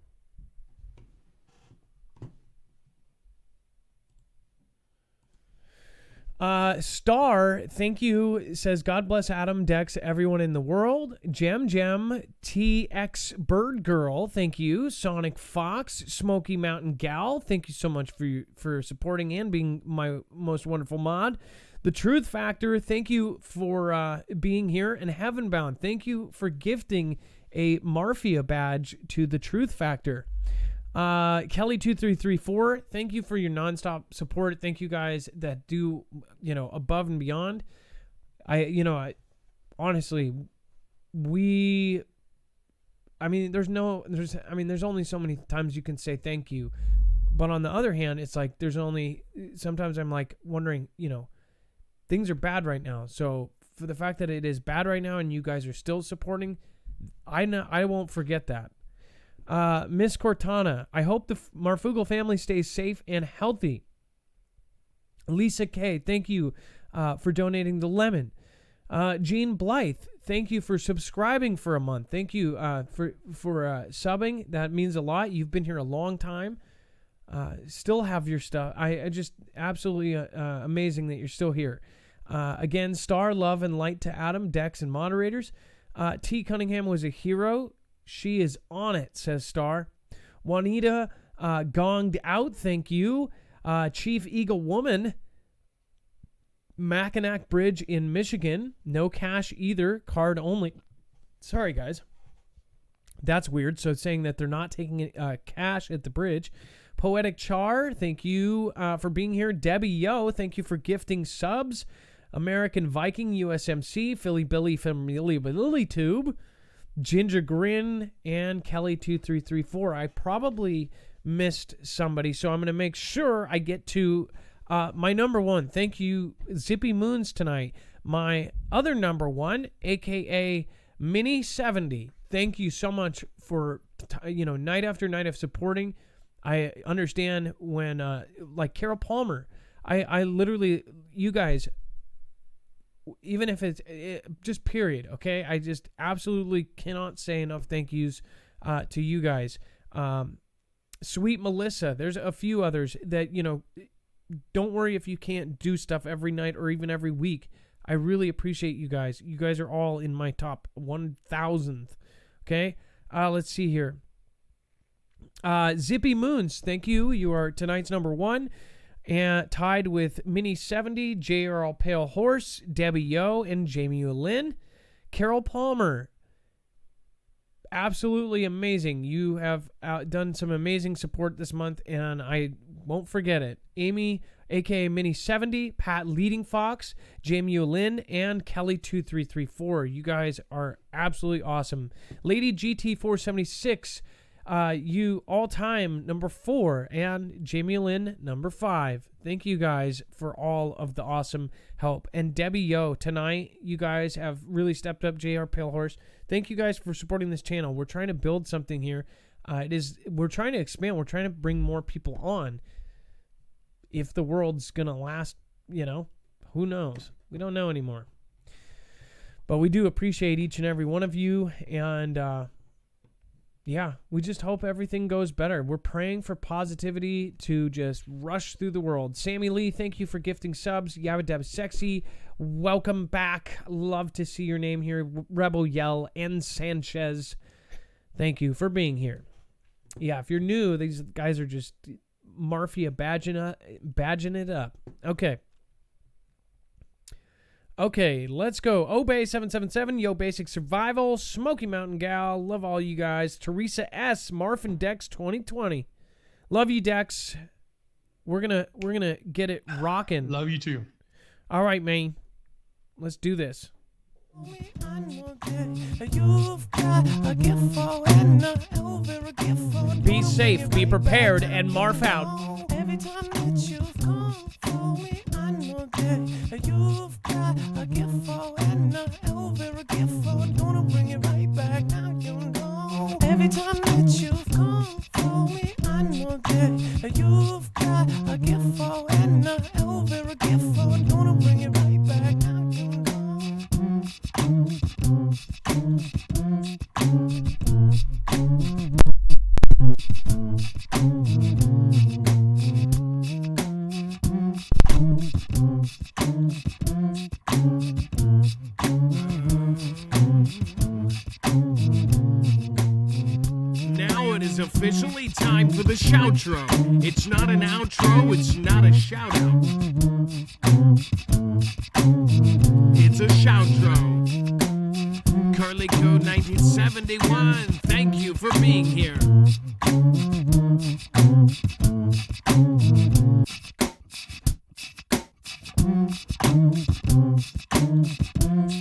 Star, thank you, says, God bless Adam, Dex, everyone in the world. Gem, TX Bird Girl, thank you. Sonic Fox, Smoky Mountain Gal, thank you so much for supporting and being my most wonderful mod. The Truth Factor, thank you for being here. And Heavenbound, thank you for gifting a Marfia badge to the Truth Factor. Kelly2334, thank you for your nonstop support. Thank you guys that do, above and beyond. Honestly, there's only so many times you can say thank you. But on the other hand, it's like, sometimes I'm like wondering, things are bad right now. So for the fact that it is bad right now and you guys are still supporting, I won't forget that. Miss Cortana, I hope the Marfoogle family stays safe and healthy. Lisa K, thank you for donating the lemon. Jean Blythe, thank you for subscribing for a month. Thank you for subbing. That means a lot. You've been here a long time. Still have your stuff. I just absolutely amazing that you're still here. Again, star, love, and light to Adam, Dex, and moderators. T. Cunningham was a hero. She is on it, says Star. Juanita gonged out, thank you. Chief Eagle Woman. Mackinac Bridge in Michigan. No cash either, card only. Sorry, guys. That's weird. So it's saying that they're not taking cash at the bridge. Poetic Char, thank you for being here. Debbie Yo, thank you for gifting subs. American Viking, USMC, Philly Billy from Lily Tube, Ginger Grin, and Kelly2334. I probably missed somebody, so I'm going to make sure I get to my number one. Thank you, Zippy Moons, tonight. My other number one, a.k.a. Mini70. Thank you so much for, night after night of supporting. I understand when, like Carol Palmer, I literally, you guys, even if it's just period, okay? I just absolutely cannot say enough thank yous to you guys. Sweet Melissa, there's a few others that, don't worry if you can't do stuff every night or even every week. I really appreciate you guys. You guys are all in my top 1,000th, okay? Let's see here. Zippy Moons, thank you. You are tonight's number one. And tied with Mini70, JRL Pale Horse, Debbie Yo, and Jamie Lynn. Carol Palmer, absolutely amazing. You have done some amazing support this month, and I won't forget it. Amy, a.k.a. Mini70, Pat Leading Fox, Jamie Lynn, and Kelly2334. You guys are absolutely awesome. Lady GT476, you all-time number 4, and Jamie Lynn number 5. Thank you guys for all of the awesome help. And Debbie Yo, tonight you guys have really stepped up. JR Pale Horse, thank you guys for supporting this channel. We're trying to build something here. We're trying to expand. We're trying to bring more people on. If the world's gonna last, who knows? We don't know anymore. But we do appreciate each and every one of you, and yeah, we just hope everything goes better. We're praying for positivity to just rush through the world. Sammy Lee, thank you for gifting subs. Yabba Sexy, welcome back. Love to see your name here. Rebel Yell and Sanchez, thank you for being here. Yeah, if you're new, these guys are just Marfia badging it up. Okay, let's go. Obey777, Yo Basic Survival, Smoky Mountain Gal, love all you guys. Teresa S, Marf and Dex 2020. Love you, Dex. We're gonna get it rocking. Love you too. All right, man. Let's do this. Be safe, be prepared, and Marf out. Every time that you've come for me, I know that you've got a gift for and a hell of a gift for. Gonna bring it right back now, you know. Every time that you've come for me, I know that you've got a gift for and a hell of a gift for. Gonna bring it right back now, you know. Now it is officially time for the shoutro. It's not an outro, it's not a shout out. It's a shoutro. Curly Code 1971, thank you for being here.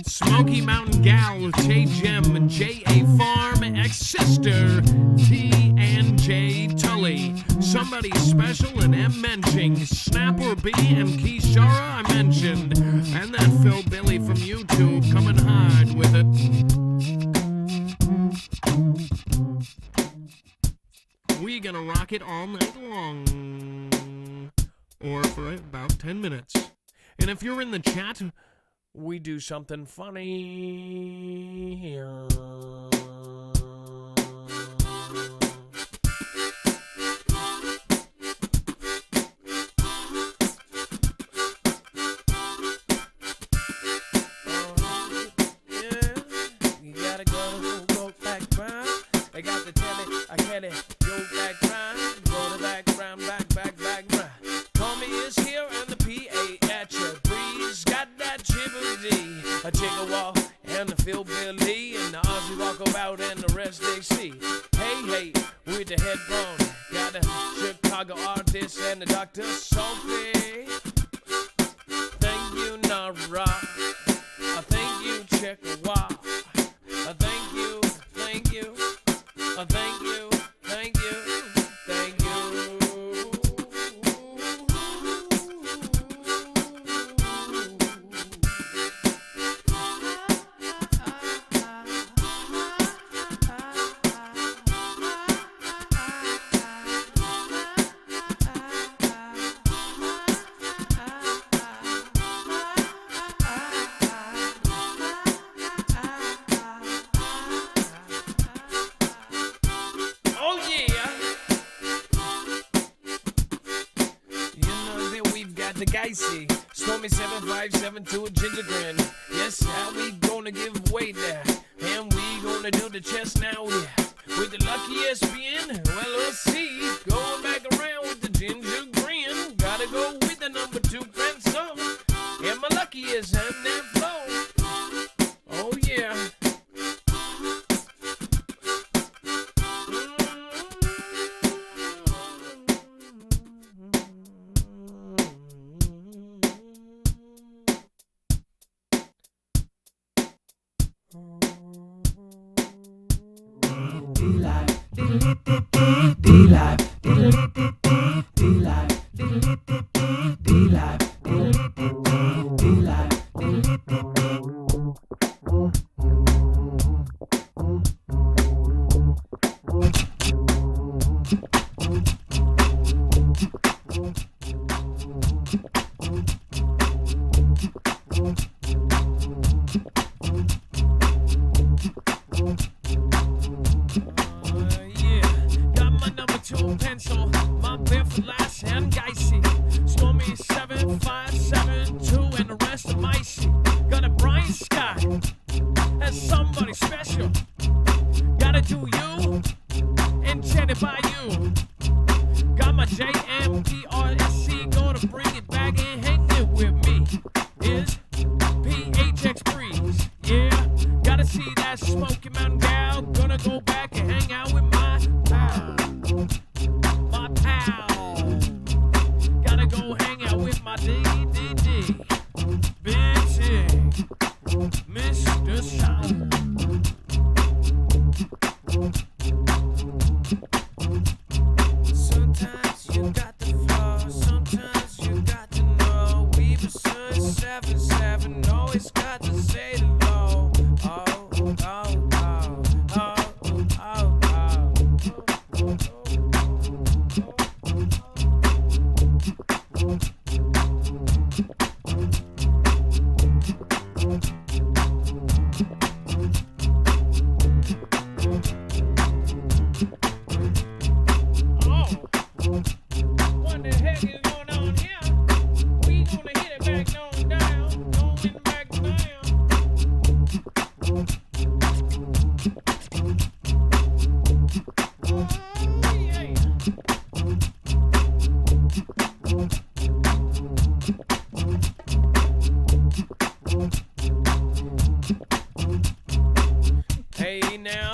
Smoky Mountain Gal with J-Gem, J.A. Farm, ex-sister, T and J Tully. Somebody special and M mentioning. Snapper B and Kishara I mentioned. And that Phil Billy from YouTube coming hard with it. We gonna rock it all night long. Or for about 10 minutes. And if you're in the chat, we do something funny here. You gotta go back grind. I got to tell it, I get it. Go back grind, go to back grind, back grind. Tommy is here and the PA at your breeze. Got that Chibby, a Chickasaw and the Phil Billy and the Aussie walk about and the rest they see. Hey, with the headphone, got the Chicago artist and the Dr. Sophie. Thank you, Not the Geisy. Stormy 7572 at Ginger Grin. Yes, how we gonna give away now? And we gonna do the chest now, yeah. With the luckiest being, well, let's see. Going back around with the ginger grin. Gotta go with the number 2 pencil. And my luckiest and that flow. Oh, yeah.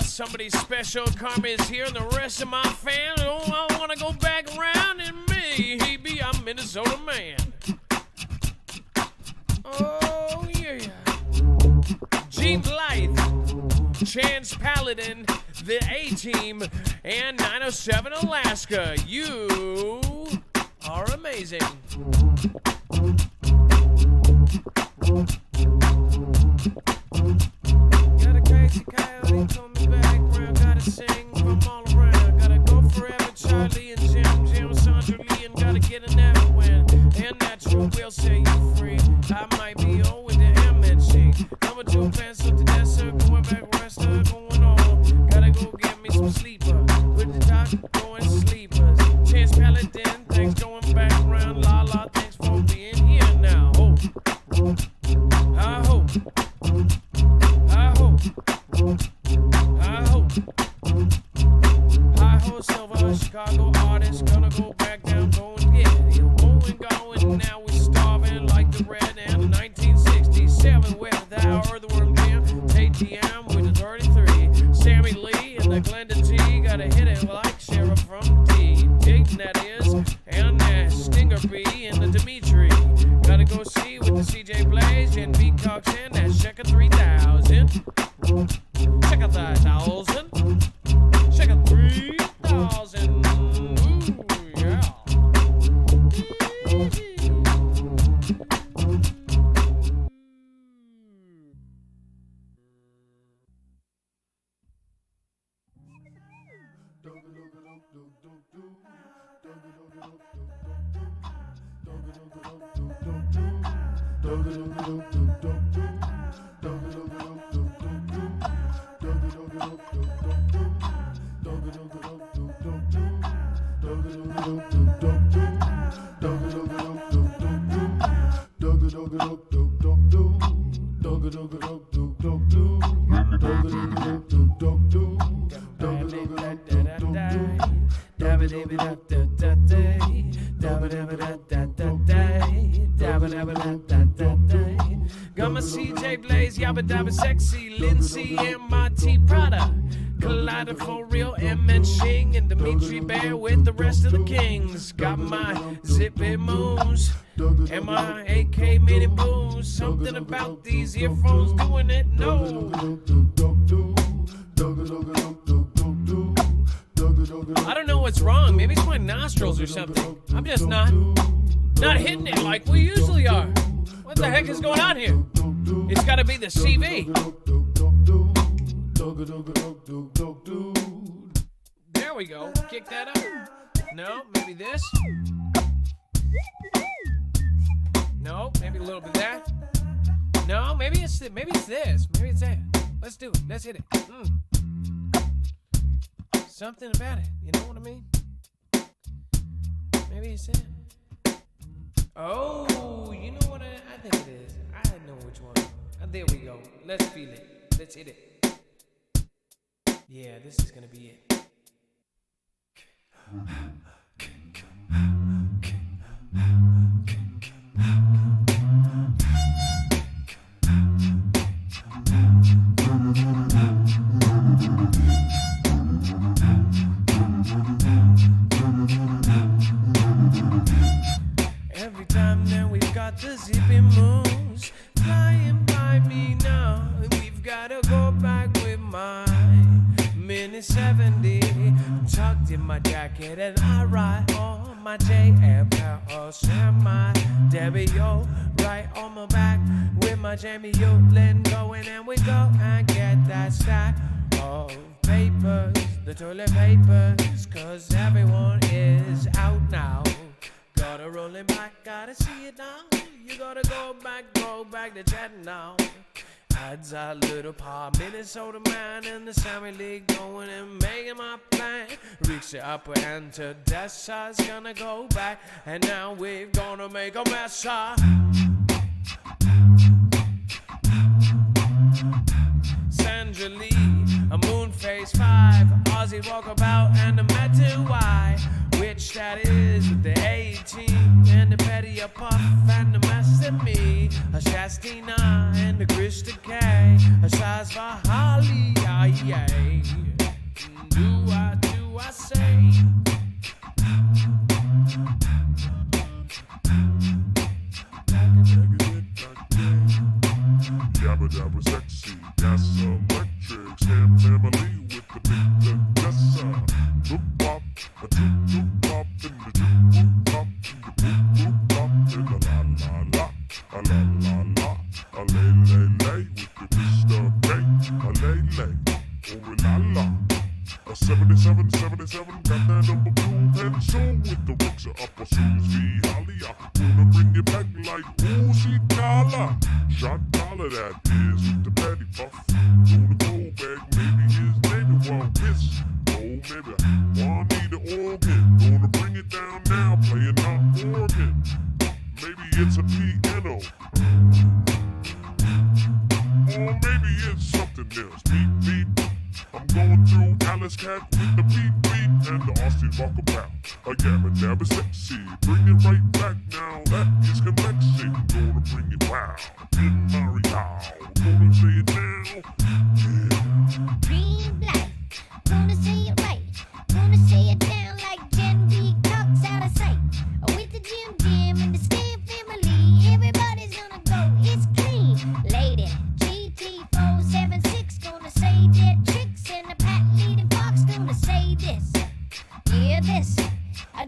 Somebody special karma is here, and the rest of my fans, oh, I want to go back around, and maybe I'm Minnesota man. Oh, yeah. Gene Blythe, Chance Paladin, the A-Team, and 907 Alaska. You are amazing. Got a crazy coyote coming back round, gotta sing from all around. Gotta go forever, Charlie and Jim, Sandra Lee, and gotta get an ever win. And natural will set you free. I might be on with the MNC. Number 2 pencil to desert, going back rest going on. Gotta go get me some sleeper. With the doc going sleepers. Chance Paladin, thanks going back around. La la, thanks for being here now. I hope. High ho, silver, Chicago artist, gonna go back down, go and get it. Going, now we're starving like the red and the 1967 with the earthworm jam. ATM with the 33. Sammy Lee and the Glenda T, gotta hit it like Sheriff from T. Jake, that is, and that Stinger B and the Dimitri. Gotta go see with the CJ Blaze and B Cox and that Shecker 3000. Check out that 1,000. Check out 3,000. Ooh, yeah. Got my CJ Blaze, yabba dabba sexy, Lindsay and my T Prada. Collider for real, M. Shing and Dimitri Bear with the rest of the kings. Got my zippy moons and my AK mini booms. Something about these earphones doing it, no. I don't know what's wrong. Maybe it's my nostrils or something. I'm just not hitting it like we usually are. What the heck is going on here? It's gotta be the CV. There we go. Kick that up. No, maybe this. No, maybe a little bit of that. No, maybe it's this. Maybe it's that. Let's do it. Let's hit it. Something about it. You know what I mean? Maybe it's it. Oh, you know what I think it is. I know which one. There we go. Let's feel it. Let's hit it. Yeah, this is gonna be it. Every time that we've got the zippy moves flying by me now, we've gotta go back with my Mini 70 tucked in my jacket, and I ride on my JFL semi Debbie-O right on my back with my Jamie Utlin going, and we go and get that stack of papers, the toilet papers, cause everyone is out now. Gotta roll it back, gotta see it now. You gotta go back to chat now. Adds a little pop, Minnesota man in the Sammy League going and making my plan. Reach the upper end to Dessa's gonna go back, and now we're gonna make a mess of Sandra Lee, a Moonface 5, Aussie Walkabout, and the Matthew Y. Which that is with the A-team and the Petty a Puff and the Master Me, a Shastina and the Krista K, a size for Holly, aye. Do I say? Yabba dabba sexy, gas electric, Sam family with the big dessa. Boop bop, a doop bop, and the doop bop, and the boop bop, and the la la la, a la la la, a lay with the Mr. K, a lay, oh la la. A 77, got that number blue pencil with the ricks up a Susie Holly. I'm gonna bring you back like Uzi Collar. Shot collar that is with the Petty Puff. Gonna go back, maybe his name won't miss. Oh, maybe Juanita organ. Gonna bring it down now, playing our organ. Maybe it's a piano. Or maybe it's something else. Beep, beep. I'm going through Alice Cat with the beat and the Austin Walkabout. A yabba dabba sexy, bring it right back now. That is connection, gonna bring it wow. In Mario, gonna say it now. Yeah. Green light, gonna say it right. Gonna say it down like Gen V Cox out of sight. With the Jim and the Stan family, everybody's gonna go. It's clean, lady. GT476 gonna say that tricks, and the Pat leading Fox gonna say this. Yeah, this.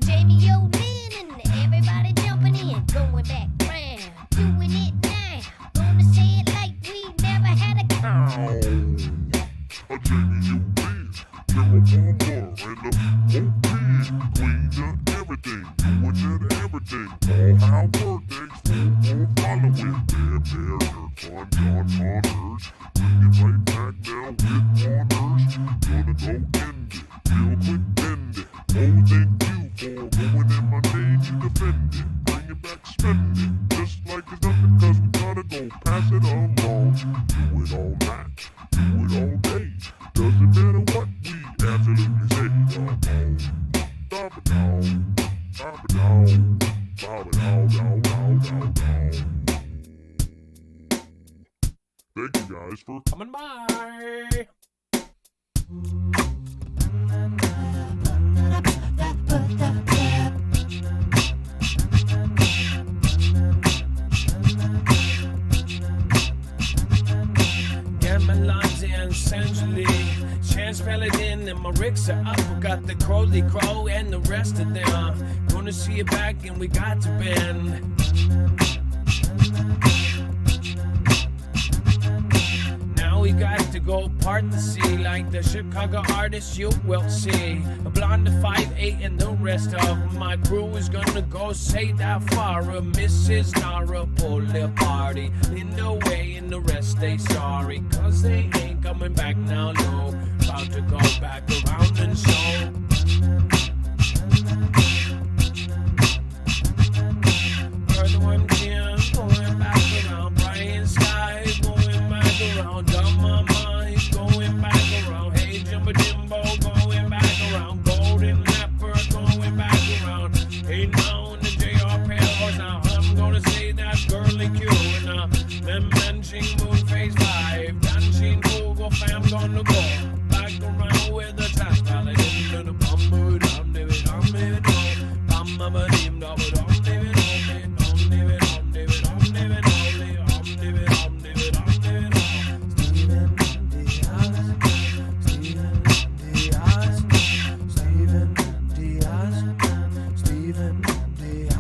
Jamie O'Lynn and everybody jumping in, going back round, doing it now. Gonna say it like we never had a cow. A Jamie O'Lynn, Carol Palmer, and the OP queen of everything, doing it everything. All how birthdays, full following. Bear, fun, honors. Bring it right back now with honors. Gonna go end it, real quick bend it. Oh, thank you for going in my name to defend it. Bring it back, spend it, just like it's nothing, cause we gotta go pass it along. Do it all night, do it all day. Doesn't matter what we absolutely say. Thank you guys for coming by. Essentially, Chance Paladin and my ricks are up. We got the Crowley Crow and the rest of them. Gonna see you back and we got to bend. Now we got to go part the sea like the Chicago artists you will see. A blonde to 5'8" and the rest of my crew is gonna go say that far. Mrs. Nara pull their party in the way and the rest they sorry. Cause they ain't coming back now, no. About to go back around and show. Earthworm Jim going back around. Brian Sky going back around. Dumb Mama is going back around. Hey Jimbo Jimbo going back around. Golden Leopard going back around. Hey now in the JR Pale now I'm gonna say that girly Q and mentioning Moonface 5. Dancing Google fam gonna go back around with the task palette into the bumper. Dum David Dum David Dum Bumba Dim Double Dum David Dum David Dum David Dum David Dum David Dum David Dum David Dum Steven Diaz Steven Diaz Steven Diaz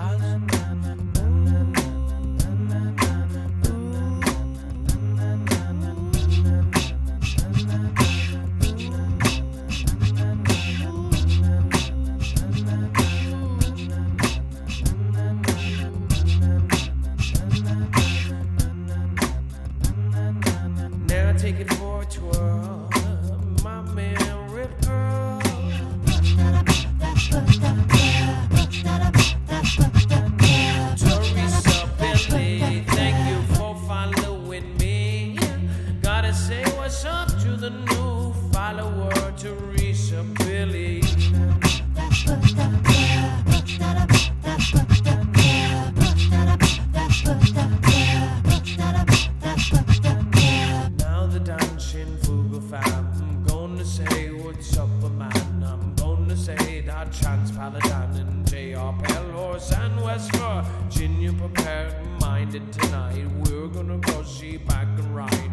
Now take it for a twirl, my man Rip Girl. Teresa Billy, thank you for following me. Gotta say what's up to the new follower, Teresa Billy. Now the dancing Fugle fam, I'm gonna say what's up, man. I'm gonna say that Chance Paladin and J.R. Horse and West Virginia prepared and minded tonight. We're gonna go see back and ride.